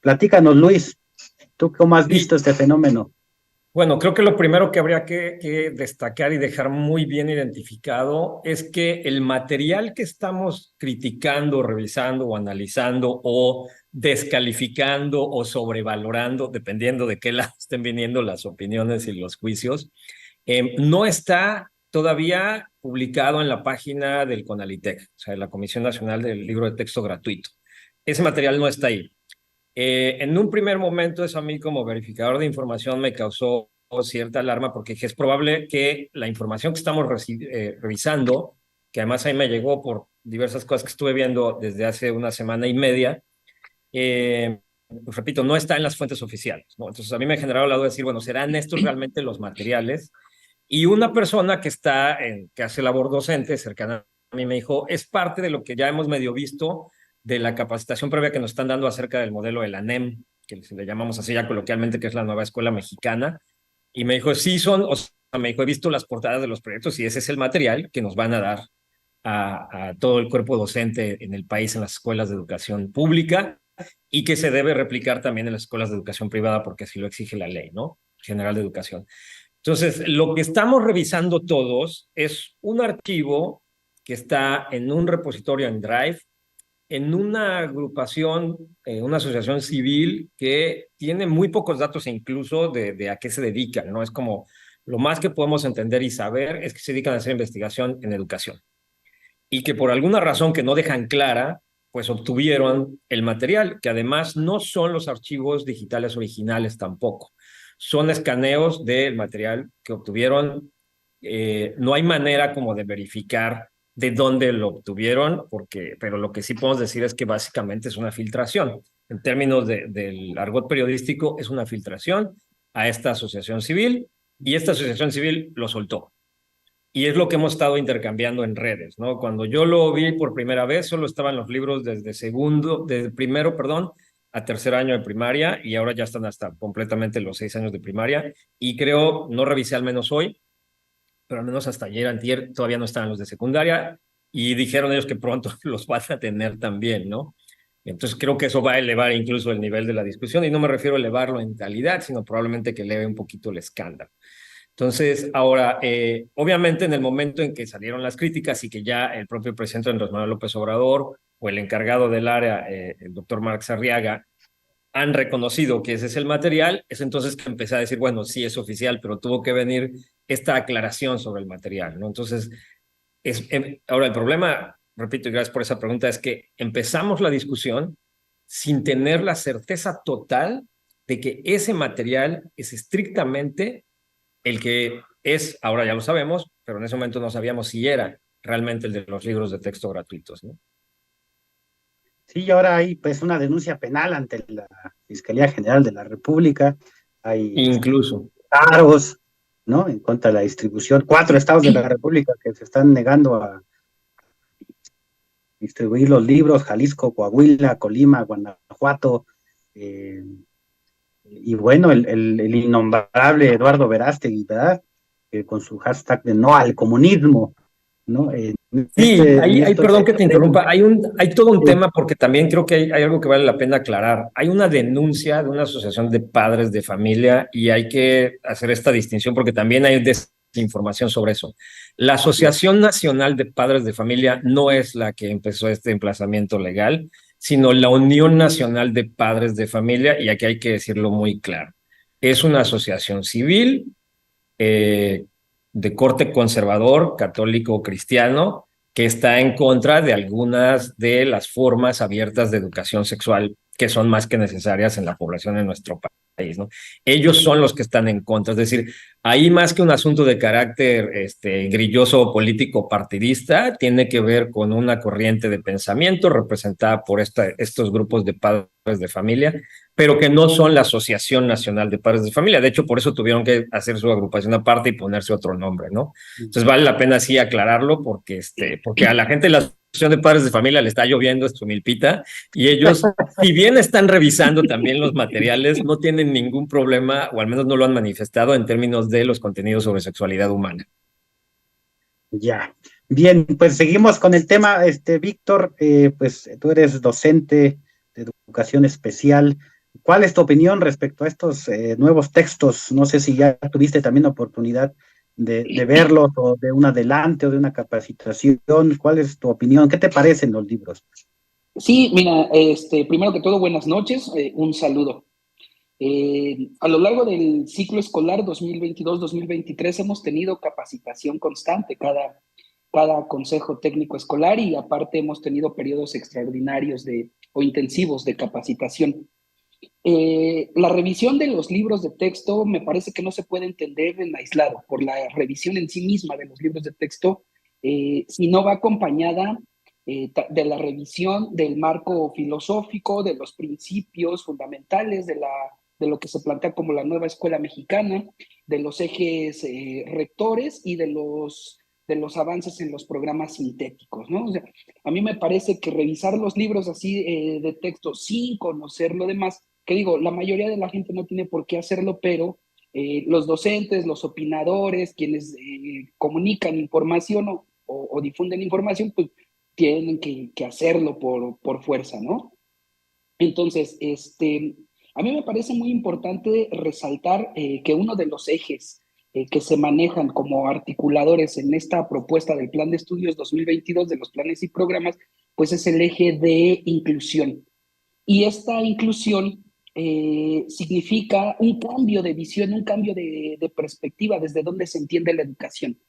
Platícanos, Luis, ¿tú cómo has visto este fenómeno? Bueno, creo que lo primero que habría que destacar y dejar muy bien identificado es que el material que estamos criticando, revisando o analizando o descalificando o sobrevalorando, dependiendo de qué lado estén viniendo las opiniones y los juicios, no está todavía publicado en la página del CONALITEG, o sea, de la Comisión Nacional del Libro de Texto Gratuito. Ese material no está ahí. En un primer momento eso a mí como verificador de información me causó cierta alarma porque es probable que la información que estamos revisando, que además ahí me llegó por diversas cosas que estuve viendo desde hace una semana y media, pues repito, no está en las fuentes oficiales, ¿no? Entonces a mí me ha generado la duda de decir, bueno, ¿serán estos realmente los materiales? Y una persona que hace labor docente cercana a mí me dijo, es parte de lo que ya hemos medio visto de la capacitación previa que nos están dando acerca del modelo de la NEM, que le llamamos así ya coloquialmente, que es la nueva escuela mexicana. Y me dijo, sí son, o sea, me dijo, he visto las portadas de los proyectos y ese es el material que nos van a dar a todo el cuerpo docente en el país, en las escuelas de educación pública, y que se debe replicar también en las escuelas de educación privada, porque así lo exige la ley, ¿no? General de Educación. Entonces, lo que estamos revisando todos es un archivo que está en un repositorio en Drive, en una agrupación, una asociación civil que tiene muy pocos datos incluso de a qué se dedican, ¿no? Es como lo más que podemos entender y saber es que se dedican a hacer investigación en educación y que por alguna razón que no dejan clara, pues obtuvieron el material, que además no son los archivos digitales originales tampoco, son escaneos del material que obtuvieron. No hay manera como de verificar de dónde lo obtuvieron, pero lo que sí podemos decir es que básicamente es una filtración. En términos del argot periodístico, es una filtración a esta asociación civil, y esta asociación civil lo soltó. Y es lo que hemos estado intercambiando en redes, ¿no? Cuando yo lo vi por primera vez, solo estaban los libros desde primero, perdón, a tercer año de primaria, y ahora ya están hasta completamente los 6 años de primaria. Y creo, no revisé al menos hoy, pero al menos hasta ayer, antier, todavía no estaban los de secundaria, y dijeron ellos que pronto los van a tener también, ¿no? Entonces creo que eso va a elevar incluso el nivel de la discusión, y no me refiero a elevarlo en calidad, sino probablemente que eleve un poquito el escándalo. Entonces, ahora, obviamente en el momento en que salieron las críticas y que ya el propio presidente Andrés Manuel López Obrador o el encargado del área, el doctor Marx Arriaga, han reconocido que ese es el material, es entonces que empecé a decir, bueno, sí es oficial, pero tuvo que venir esta aclaración sobre el material, ¿no? Entonces, ahora el problema, repito, y gracias por esa pregunta, es que empezamos la discusión sin tener la certeza total de que ese material es estrictamente el que es, ahora ya lo sabemos, pero en ese momento no sabíamos si era realmente el de los libros de texto gratuitos, ¿no? Sí, y ahora hay pues una denuncia penal ante la Fiscalía General de la República. Hay Incluso. cargos, ¿no? En contra de la distribución. 4 estados de la República que se están negando a distribuir los libros: Jalisco, Coahuila, Colima, Guanajuato, y bueno, el innombrable Eduardo Verástegui, ¿verdad? Con su hashtag de no al comunismo, ¿no? Sí, perdón que te interrumpa, hay todo un tema, porque también creo que hay algo que vale la pena aclarar. Hay una denuncia de una asociación de padres de familia, y hay que hacer esta distinción porque también hay desinformación sobre eso. La Asociación Nacional de Padres de Familia no es la que empezó este emplazamiento legal, sino la Unión Nacional de Padres de Familia, y aquí hay que decirlo muy claro. Es una asociación civil, de corte conservador, católico, cristiano, que está en contra de algunas de las formas abiertas de educación sexual que son más que necesarias en la población de nuestro país, ¿no? Ellos son los que están en contra, es decir, ahí más que un asunto de carácter grilloso político partidista, tiene que ver con una corriente de pensamiento representada por estos grupos de padres de familia, pero que no son la Asociación Nacional de Padres de Familia. De hecho, por eso tuvieron que hacer su agrupación aparte y ponerse otro nombre, ¿no? Entonces vale la pena sí aclararlo, porque a la gente de la Asociación de Padres de Familia le está lloviendo su milpita, y ellos, si bien están revisando también los materiales, no tienen ningún problema, o al menos no lo han manifestado, en términos de los contenidos sobre sexualidad humana. Ya. Bien, pues seguimos con el tema, Víctor, pues tú eres docente de educación especial. ¿Cuál es tu opinión respecto a estos nuevos textos? No sé si ya tuviste también oportunidad de verlos, o de un adelante, o de una capacitación. ¿Cuál es tu opinión? ¿Qué te parecen los libros? Sí, mira, primero que todo, buenas noches, un saludo. A lo largo del ciclo escolar 2022-2023 hemos tenido capacitación constante, cada consejo técnico escolar, y aparte hemos tenido periodos extraordinarios o intensivos de capacitación. La revisión de los libros de texto me parece que no se puede entender en aislado por la revisión en sí misma de los libros de texto, si no va acompañada de la revisión del marco filosófico, de los principios fundamentales de lo que se plantea como la nueva escuela mexicana, de los ejes rectores y de los avances en los programas sintéticos, ¿no? O sea, a mí me parece que revisar los libros así de texto sin conocer lo demás, que digo, la mayoría de la gente no tiene por qué hacerlo, pero los docentes, los opinadores, quienes comunican información o difunden información, pues tienen que hacerlo por fuerza, ¿no? Entonces, a mí me parece muy importante resaltar que uno de los ejes que se manejan como articuladores en esta propuesta del Plan de Estudios 2022 de los planes y programas, pues es el eje de inclusión. Y esta inclusión significa un cambio de visión, un cambio de perspectiva desde donde se entiende la educación.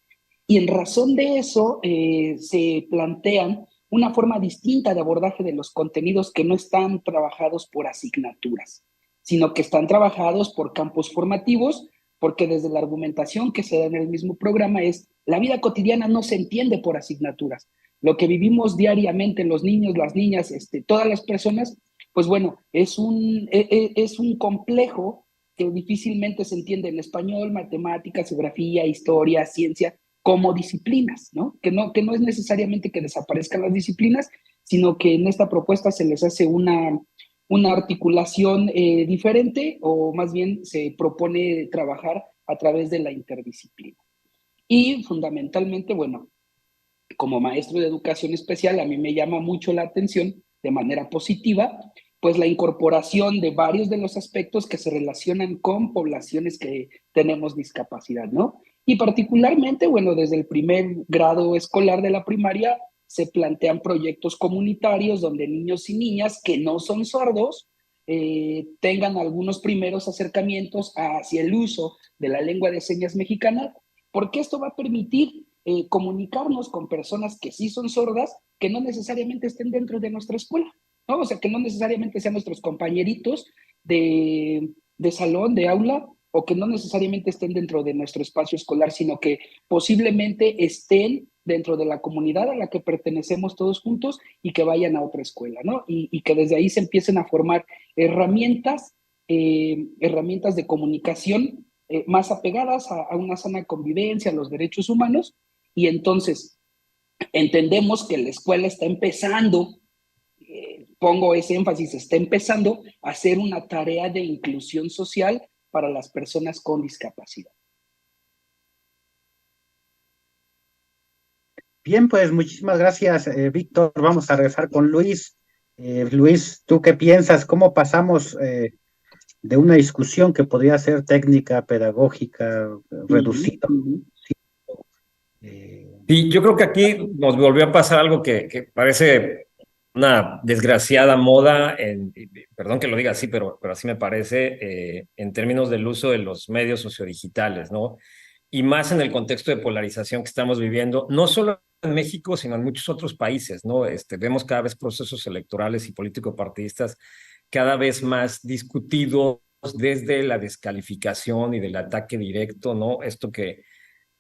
Y en razón de eso se plantean una forma distinta de abordaje de los contenidos que no están trabajados por asignaturas, sino que están trabajados por campos formativos porque desde la argumentación que se da en el mismo programa es, la vida cotidiana no se entiende por asignaturas. Lo que vivimos diariamente los niños, las niñas, todas las personas, pues bueno, es un complejo que difícilmente se entiende en español, matemáticas, geografía, historia, ciencia, como disciplinas, ¿no? Que no es necesariamente que desaparezcan las disciplinas, sino que en esta propuesta se les hace una articulación diferente, o más bien se propone trabajar a través de la interdisciplina. Y fundamentalmente, bueno, como maestro de educación especial, a mí me llama mucho la atención de manera positiva, pues la incorporación de varios de los aspectos que se relacionan con poblaciones que tenemos discapacidad, ¿no? Y particularmente, bueno, desde el primer grado escolar de la primaria se plantean proyectos comunitarios donde niños y niñas que no son sordos tengan algunos primeros acercamientos hacia el uso de la lengua de señas mexicana, porque esto va a permitir comunicarnos con personas que sí son sordas, que no necesariamente estén dentro de nuestra escuela, ¿no? O sea, que no necesariamente sean nuestros compañeritos de salón, de aula, o que no necesariamente estén dentro de nuestro espacio escolar, sino que posiblemente estén dentro de la comunidad a la que pertenecemos todos juntos y que vayan a otra escuela, ¿no? Y que desde ahí se empiecen a formar herramientas de comunicación más apegadas a una sana convivencia, a los derechos humanos, y entonces entendemos que la escuela está empezando, pongo ese énfasis, está empezando a hacer una tarea de inclusión social para las personas con discapacidad. Bien, pues muchísimas gracias, Víctor. Vamos a regresar con Luis. Luis, ¿tú qué piensas? ¿Cómo pasamos de una discusión que podría ser técnica, pedagógica, reducida? Sí, yo creo que aquí nos volvió a pasar algo que parece una desgraciada moda, perdón que lo diga así, pero así me parece, en términos del uso de los medios sociodigitales, ¿no? Y más en el contexto de polarización que estamos viviendo, no solo en México, sino en muchos otros países, ¿no? Vemos cada vez procesos electorales y político-partidistas cada vez más discutidos desde la descalificación y del ataque directo, ¿no? Esto que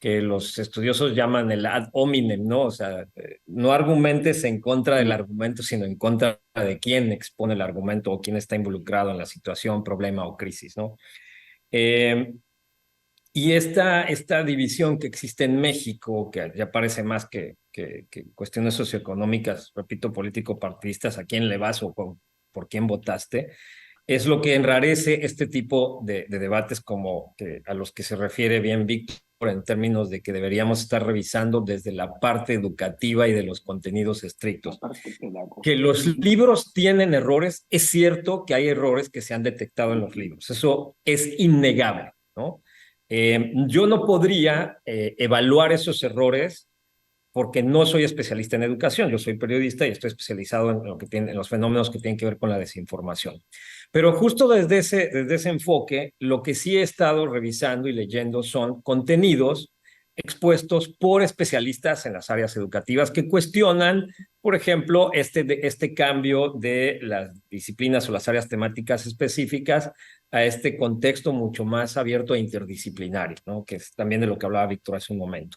los estudiosos llaman el ad hominem, ¿no? O sea, no argumentes en contra del argumento, sino en contra de quién expone el argumento o quién está involucrado en la situación, problema o crisis, ¿no? Y esta división que existe en México, que ya parece más que cuestiones socioeconómicas, repito, político-partidistas, a quién le vas o por quién votaste, es lo que enrarece este tipo de debates como a los que se refiere bien Víctor, en términos de que deberíamos estar revisando desde la parte educativa y de los contenidos estrictos. Que los libros tienen errores, es cierto que hay errores que se han detectado en los libros, eso es innegable, ¿no? Yo no podría evaluar esos errores porque no soy especialista en educación, yo soy periodista y estoy especializado en los fenómenos que tienen que ver con la desinformación. Pero justo desde ese enfoque, lo que sí he estado revisando y leyendo son contenidos expuestos por especialistas en las áreas educativas que cuestionan, por ejemplo, este cambio de las disciplinas o las áreas temáticas específicas a este contexto mucho más abierto e interdisciplinario, ¿no? Que es también de lo que hablaba Víctor hace un momento.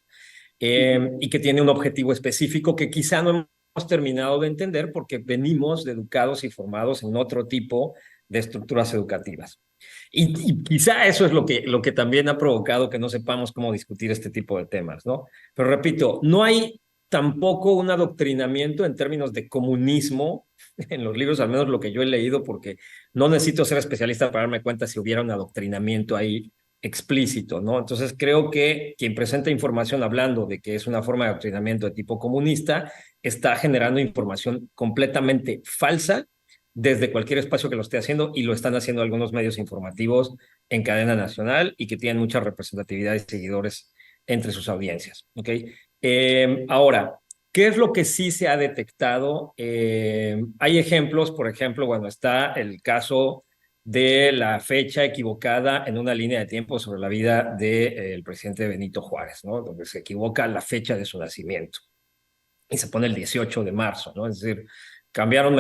Y que tiene un objetivo específico que quizá no hemos terminado de entender porque venimos educados y formados en otro tipo de estructuras educativas. Y quizá eso es lo que también ha provocado que no sepamos cómo discutir este tipo de temas, ¿no? Pero repito, no hay tampoco un adoctrinamiento en términos de comunismo en los libros, al menos lo que yo he leído, porque no necesito ser especialista para darme cuenta si hubiera un adoctrinamiento ahí explícito, ¿no? Entonces creo que quien presenta información hablando de que es una forma de adoctrinamiento de tipo comunista está generando información completamente falsa desde cualquier espacio que lo esté haciendo, y lo están haciendo algunos medios informativos en cadena nacional y que tienen mucha representatividad y seguidores entre sus audiencias, ¿ok? Ahora, ¿qué es lo que sí se ha detectado? Hay ejemplos, por ejemplo, bueno, está el caso de la fecha equivocada en una línea de tiempo sobre la vida del presidente Benito Juárez, ¿no? Donde se equivoca la fecha de su nacimiento y se pone el 18 de marzo, ¿no? Es decir, cambiaron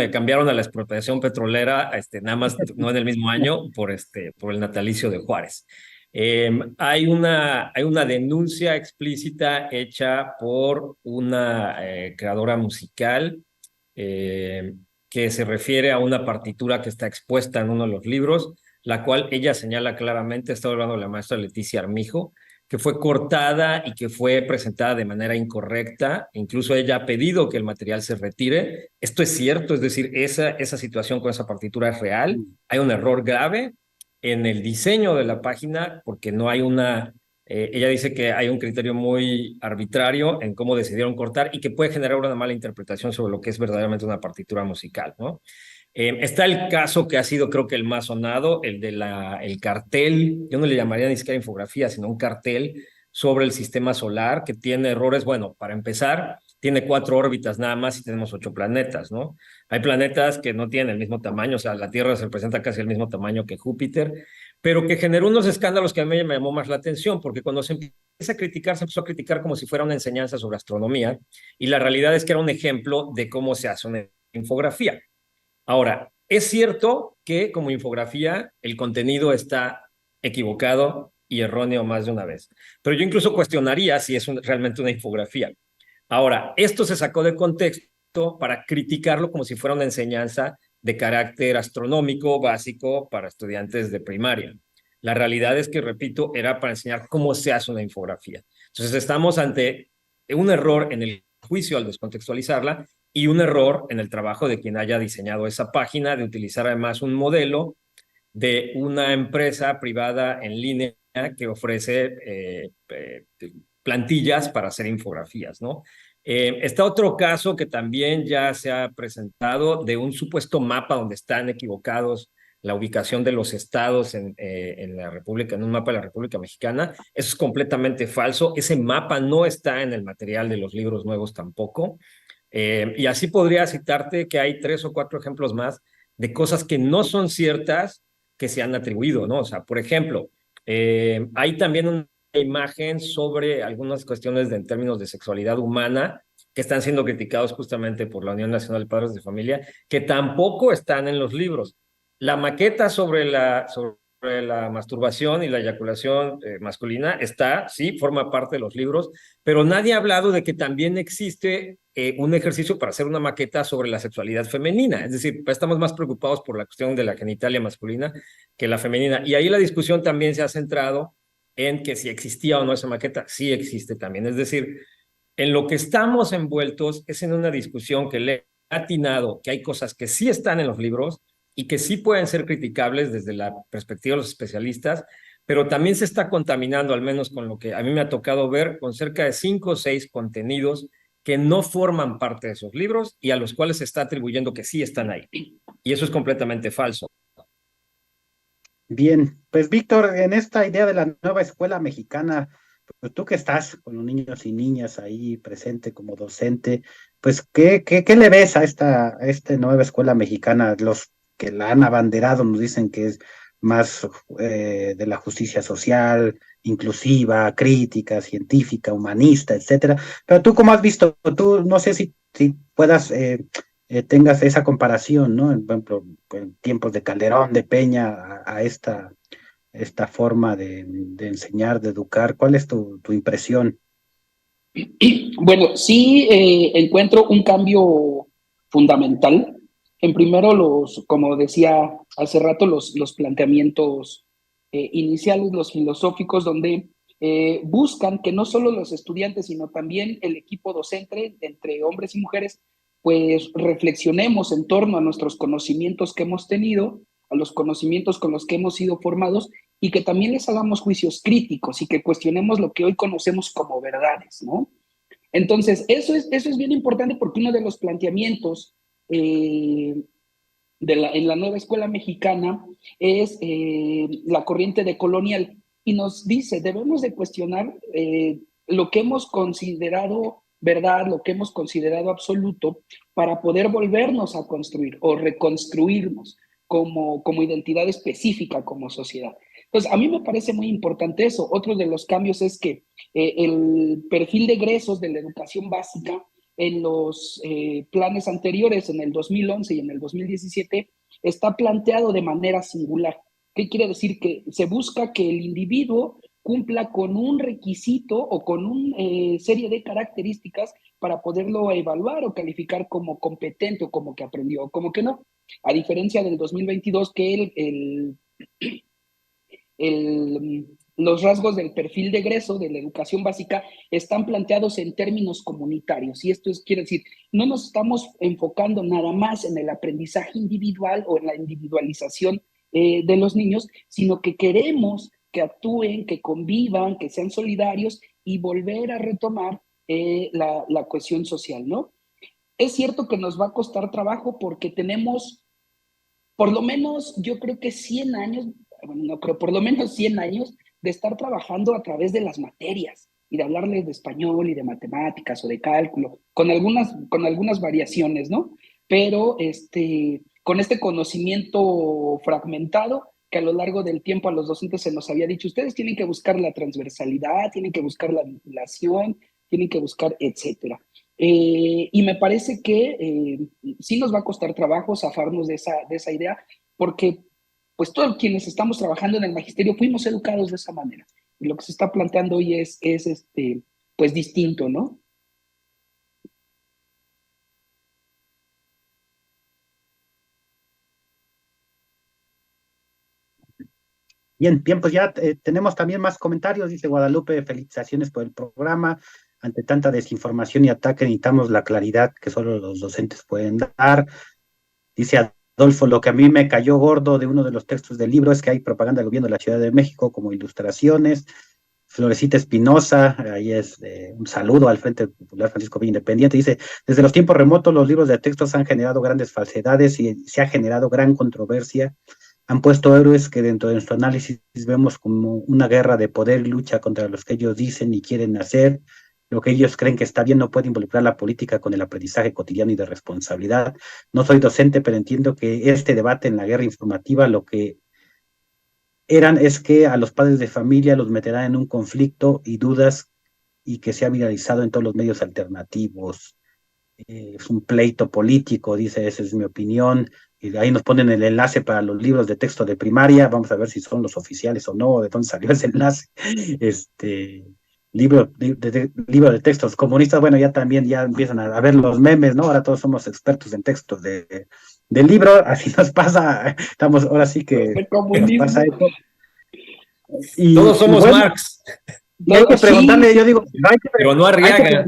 a la expropiación petrolera, nada más no en el mismo año, por el natalicio de Juárez. Hay una denuncia explícita hecha por una creadora musical que se refiere a una partitura que está expuesta en uno de los libros, la cual ella señala claramente, está hablando de la maestra Leticia Armijo, que fue cortada y que fue presentada de manera incorrecta. Incluso ella ha pedido que el material se retire. Esto es cierto, es decir, esa situación con esa partitura es real. Hay un error grave en el diseño de la página porque no hay ella dice que hay un criterio muy arbitrario en cómo decidieron cortar y que puede generar una mala interpretación sobre lo que es verdaderamente una partitura musical, ¿no? Está el caso que ha sido, creo que el más sonado, el cartel. Yo no le llamaría ni siquiera infografía, sino un cartel sobre el sistema solar que tiene errores. Bueno, para empezar, tiene 4 órbitas nada más y tenemos 8 planetas, ¿no? Hay planetas que no tienen el mismo tamaño, o sea, la Tierra se presenta casi el mismo tamaño que Júpiter, pero que generó unos escándalos que a mí me llamó más la atención, porque cuando se empieza a criticar, se empezó a criticar como si fuera una enseñanza sobre astronomía, y la realidad es que era un ejemplo de cómo se hace una infografía. Ahora, es cierto que como infografía el contenido está equivocado y erróneo más de una vez, pero yo incluso cuestionaría si es realmente una infografía. Ahora, esto se sacó de contexto para criticarlo como si fuera una enseñanza de carácter astronómico básico para estudiantes de primaria. La realidad es que, repito, era para enseñar cómo se hace una infografía. Entonces, estamos ante un error en el juicio al descontextualizarla y un error en el trabajo de quien haya diseñado esa página, de utilizar además un modelo de una empresa privada en línea que ofrece plantillas para hacer infografías, ¿no? Está otro caso que también ya se ha presentado de un supuesto mapa donde están equivocados la ubicación de los estados en la República, en un mapa de la República Mexicana. Eso es completamente falso. Ese mapa no está en el material de los libros nuevos tampoco. Y así podría citarte que hay 3 o 4 ejemplos más de cosas que no son ciertas que se han atribuido, ¿no? O sea, por ejemplo, hay también una imagen sobre algunas cuestiones en términos de sexualidad humana que están siendo criticados justamente por la Unión Nacional de Padres de Familia, que tampoco están en los libros. La maqueta sobre la masturbación y la eyaculación masculina está, sí, forma parte de los libros, pero nadie ha hablado de que también existe un ejercicio para hacer una maqueta sobre la sexualidad femenina. Es decir, estamos más preocupados por la cuestión de la genitalia masculina que la femenina. Y ahí la discusión también se ha centrado en que si existía o no esa maqueta. Sí existe también. Es decir, en lo que estamos envueltos es en una discusión que le ha atinado que hay cosas que sí están en los libros y que sí pueden ser criticables desde la perspectiva de los especialistas, pero también se está contaminando, al menos con lo que a mí me ha tocado ver, con cerca de 5 o 6 contenidos que no forman parte de esos libros y a los cuales se está atribuyendo que sí están ahí. Y eso es completamente falso. Bien, pues Víctor, en esta idea de la nueva escuela mexicana, pues tú que estás con los niños y niñas ahí presente como docente, pues ¿qué le ves a esta nueva escuela mexicana? Los que la han abanderado nos dicen que es más de la justicia social, inclusiva, crítica, científica, humanista, etcétera. Pero tú, ¿cómo has visto? Tú no sé si puedas tengas esa comparación, ¿no? Por ejemplo, en tiempos de Calderón, de Peña, a esta forma de enseñar, de educar. ¿Cuál es tu impresión? Bueno, sí encuentro un cambio fundamental. En primero, como decía hace rato, los planteamientos iniciales, los filosóficos, donde buscan que no solo los estudiantes, sino también el equipo docente, entre hombres y mujeres, pues reflexionemos en torno a nuestros conocimientos que hemos tenido, a los conocimientos con los que hemos sido formados, y que también les hagamos juicios críticos y que cuestionemos lo que hoy conocemos como verdades, ¿no? Entonces, eso es bien importante porque uno de los planteamientos en la nueva escuela mexicana es la corriente decolonial y nos dice, debemos de cuestionar lo que hemos considerado verdad, lo que hemos considerado absoluto, para poder volvernos a construir o reconstruirnos como identidad específica, como sociedad. Entonces, a mí me parece muy importante eso. Otro de los cambios es que el perfil de egresos de la educación básica en los planes anteriores, en el 2011 y en el 2017, está planteado de manera singular. ¿Qué quiere decir? Que se busca que el individuo cumpla con un requisito o con una serie de características para poderlo evaluar o calificar como competente o como que aprendió o como que no. A diferencia del 2022, que los rasgos del perfil de egreso de la educación básica están planteados en términos comunitarios. Y esto quiere decir, no nos estamos enfocando nada más en el aprendizaje individual o en la individualización de los niños, sino que queremos que actúen, que convivan, que sean solidarios y volver a retomar la cohesión social, ¿no? Es cierto que nos va a costar trabajo porque tenemos, por lo menos, yo creo que 100 años, bueno, no creo, por lo menos 100 años de estar trabajando a través de las materias y de hablarles de español y de matemáticas o de cálculo, con algunas variaciones, ¿no? Pero con este conocimiento fragmentado que a lo largo del tiempo a los docentes se nos había dicho, ustedes tienen que buscar la transversalidad, tienen que buscar la vinculación, tienen que buscar, etcétera. Y me parece que sí nos va a costar trabajo zafarnos de esa idea, porque pues todos quienes estamos trabajando en el magisterio fuimos educados de esa manera. Y lo que se está planteando hoy es pues distinto, ¿no? Bien, bien, pues ya tenemos también más comentarios. Dice Guadalupe, felicitaciones por el programa. Ante tanta desinformación y ataque necesitamos la claridad que solo los docentes pueden dar. Dice Adolfo, lo que a mí me cayó gordo de uno de los textos del libro es que hay propaganda del gobierno de la Ciudad de México como ilustraciones. Florecita Espinosa, ahí es un saludo al Frente Popular Francisco Villa Independiente, dice, desde los tiempos remotos los libros de textos han generado grandes falsedades y se ha generado gran controversia. Han puesto héroes que dentro de nuestro análisis vemos como una guerra de poder y lucha contra los que ellos dicen y quieren hacer. Lo que ellos creen que está bien no puede involucrar la política con el aprendizaje cotidiano y de responsabilidad. No soy docente, pero entiendo que este debate en la guerra informativa lo que es que a los padres de familia los meterán en un conflicto y dudas y que se ha viralizado en todos los medios alternativos. Es un pleito político, dice, esa es mi opinión. Y ahí nos ponen el enlace para los libros de texto de primaria. Vamos a ver si son los oficiales o no, de dónde salió ese enlace. Libro de textos comunistas, bueno, ya también ya empiezan a ver los memes, ¿no? Ahora todos somos expertos en textos del libro, así nos pasa, estamos ahora sí que El nos comunismo. pasa eso. Todos somos bueno, Marx, y hay que preguntarle, Sí. yo digo, pero no Arriaga.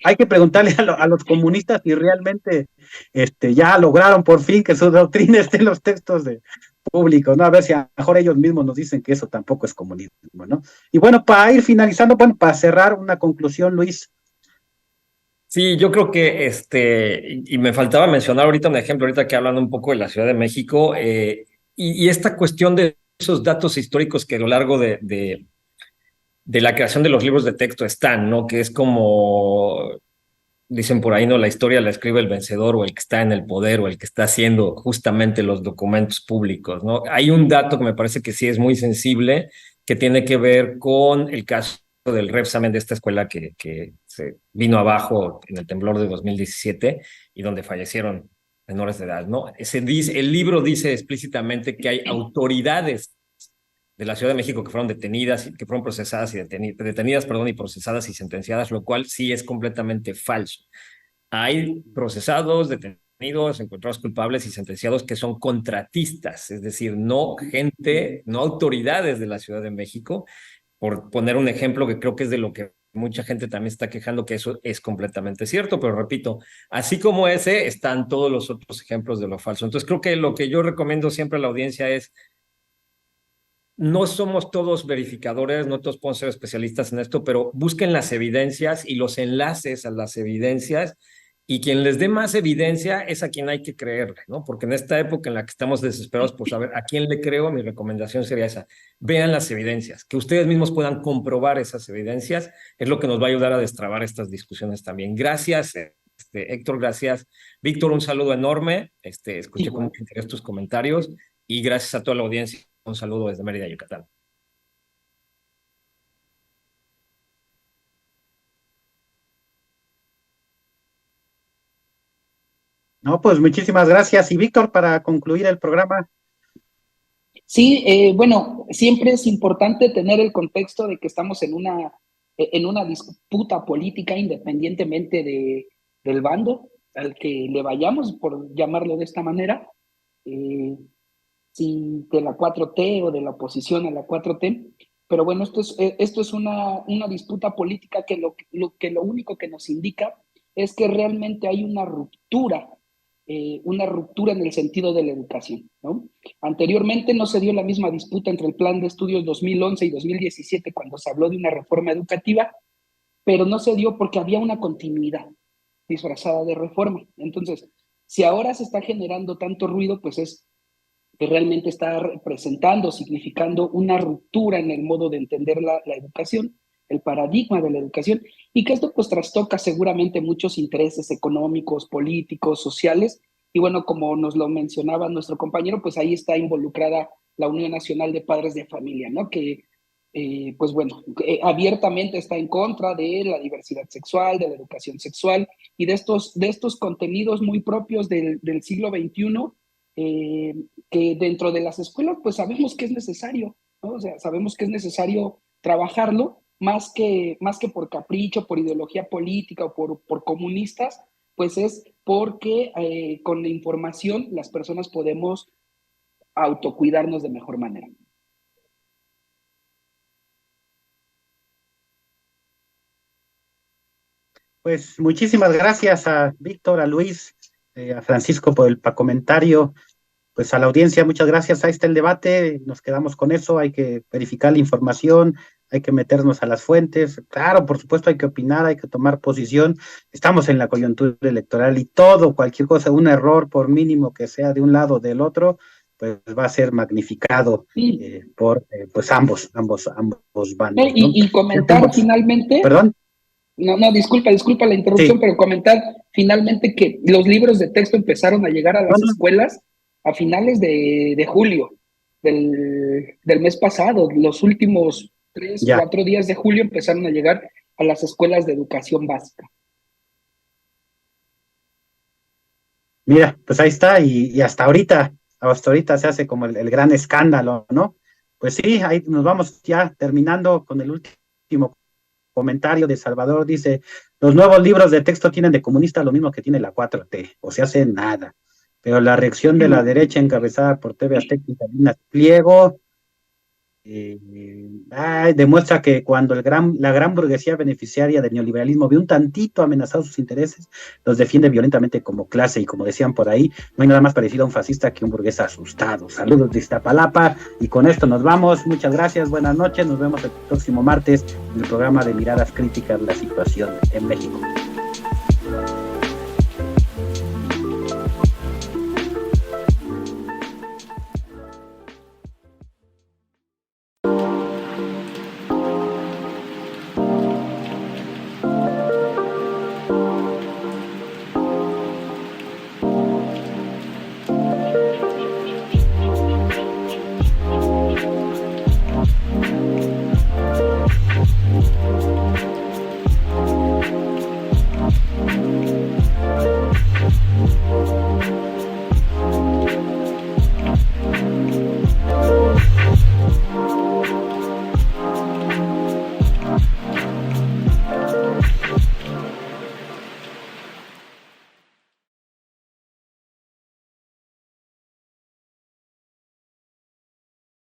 hay que preguntarle a los comunistas si realmente ya lograron por fin que su doctrina esté en los textos públicos, ¿no? A ver si a lo mejor ellos mismos nos dicen que eso tampoco es comunismo, ¿no? Y bueno, para ir finalizando, bueno, para cerrar una conclusión, Luis. Sí, yo creo que y me faltaba mencionar ahorita un ejemplo, ahorita que hablan un poco de la Ciudad de México, y esta cuestión de esos datos históricos que a lo largo de la creación de los libros de texto están, ¿no? Que es como dicen por ahí, ¿no? La historia la escribe el vencedor o el que está en el poder o el que está haciendo justamente los documentos públicos, ¿no? Hay un dato que me parece que sí es muy sensible, que tiene que ver con el caso del Repsamen de esta escuela que se vino abajo en el temblor de 2017 y donde fallecieron menores de edad, ¿no? El libro dice explícitamente que hay autoridades de la Ciudad de México que fueron detenidas, que fueron procesadas y detenidas, perdón, y procesadas y sentenciadas, lo cual sí es completamente falso. Hay procesados, detenidos, encontrados culpables y sentenciados que son contratistas, es decir, no gente, no autoridades de la Ciudad de México, por poner un ejemplo que creo que es de lo que mucha gente también está quejando, que eso es completamente cierto, pero repito, así como ese, están todos los otros ejemplos de lo falso. Entonces creo que lo que yo recomiendo siempre a la audiencia es no somos todos verificadores, no todos podemos ser especialistas en esto, pero busquen las evidencias y los enlaces a las evidencias y quien les dé más evidencia es a quien hay que creerle, ¿no? Porque en esta época en la que estamos desesperados por saber a quién le creo, mi recomendación sería esa. Vean las evidencias, que ustedes mismos puedan comprobar esas evidencias, es lo que nos va a ayudar a destrabar estas discusiones también. Gracias, Héctor, gracias. Víctor, un saludo enorme. Escuché con mucho interés tus comentarios y gracias a toda la audiencia. Un saludo desde Mérida, Yucatán. No, pues muchísimas gracias. Y Víctor, para concluir el programa. Sí, bueno, siempre es importante tener el contexto de que estamos en una disputa política independientemente del bando al que le vayamos, por llamarlo de esta manera, si de la 4T o de la oposición a la 4T, pero bueno, esto es una disputa política que lo único que nos indica es que realmente hay una ruptura en el sentido de la educación, ¿no? Anteriormente no se dio la misma disputa entre el Plan de Estudios 2011 y 2017 cuando se habló de una reforma educativa, pero no se dio porque había una continuidad disfrazada de reforma. Entonces, si ahora se está generando tanto ruido, pues es que realmente está representando, significando una ruptura en el modo de entender la educación, el paradigma de la educación, y que esto pues trastoca seguramente muchos intereses económicos, políticos, sociales, y bueno, como nos lo mencionaba nuestro compañero, pues ahí está involucrada la Unión Nacional de Padres de Familia, ¿no? Que pues bueno, abiertamente está en contra de la diversidad sexual, de la educación sexual y de estos contenidos muy propios del siglo XXI, que dentro de las escuelas pues sabemos que es necesario, ¿no? O sea, sabemos que es necesario trabajarlo más que por capricho, por ideología política o por comunistas, pues es porque con la información las personas podemos autocuidarnos de mejor manera. Pues muchísimas gracias a Víctor, a Luis, a Francisco por el comentario. Pues a la audiencia, muchas gracias. Ahí está el debate, nos quedamos con eso. Hay que verificar la información, hay que meternos a las fuentes. Claro, por supuesto, hay que opinar, hay que tomar posición. Estamos en la coyuntura electoral y cualquier cosa, un error, por mínimo que sea de un lado o del otro, pues va a ser magnificado por pues ambos bandos, ¿no? Y comentar finalmente. ¿Perdón? No, disculpa la interrupción, sí. Pero comentar finalmente que los libros de texto empezaron a llegar a las escuelas a finales de julio del mes pasado. Los últimos 4 días de julio empezaron a llegar a las escuelas de educación básica. Mira, pues ahí está, y hasta ahorita se hace como el gran escándalo, ¿no? Pues sí, ahí nos vamos ya terminando con el último comentario de Salvador. Dice: los nuevos libros de texto tienen de comunista lo mismo que tiene la 4T, o se hace nada. Pero la reacción de la derecha encabezada por TV Azteca y Salinas Pliego demuestra que cuando la gran burguesía beneficiaria del neoliberalismo ve un tantito amenazados sus intereses, los defiende violentamente como clase, y como decían por ahí, no hay nada más parecido a un fascista que un burgués asustado. Saludos de Iztapalapa, y con esto nos vamos. Muchas gracias, buenas noches, nos vemos el próximo martes en el programa de Miradas Críticas, la situación en México.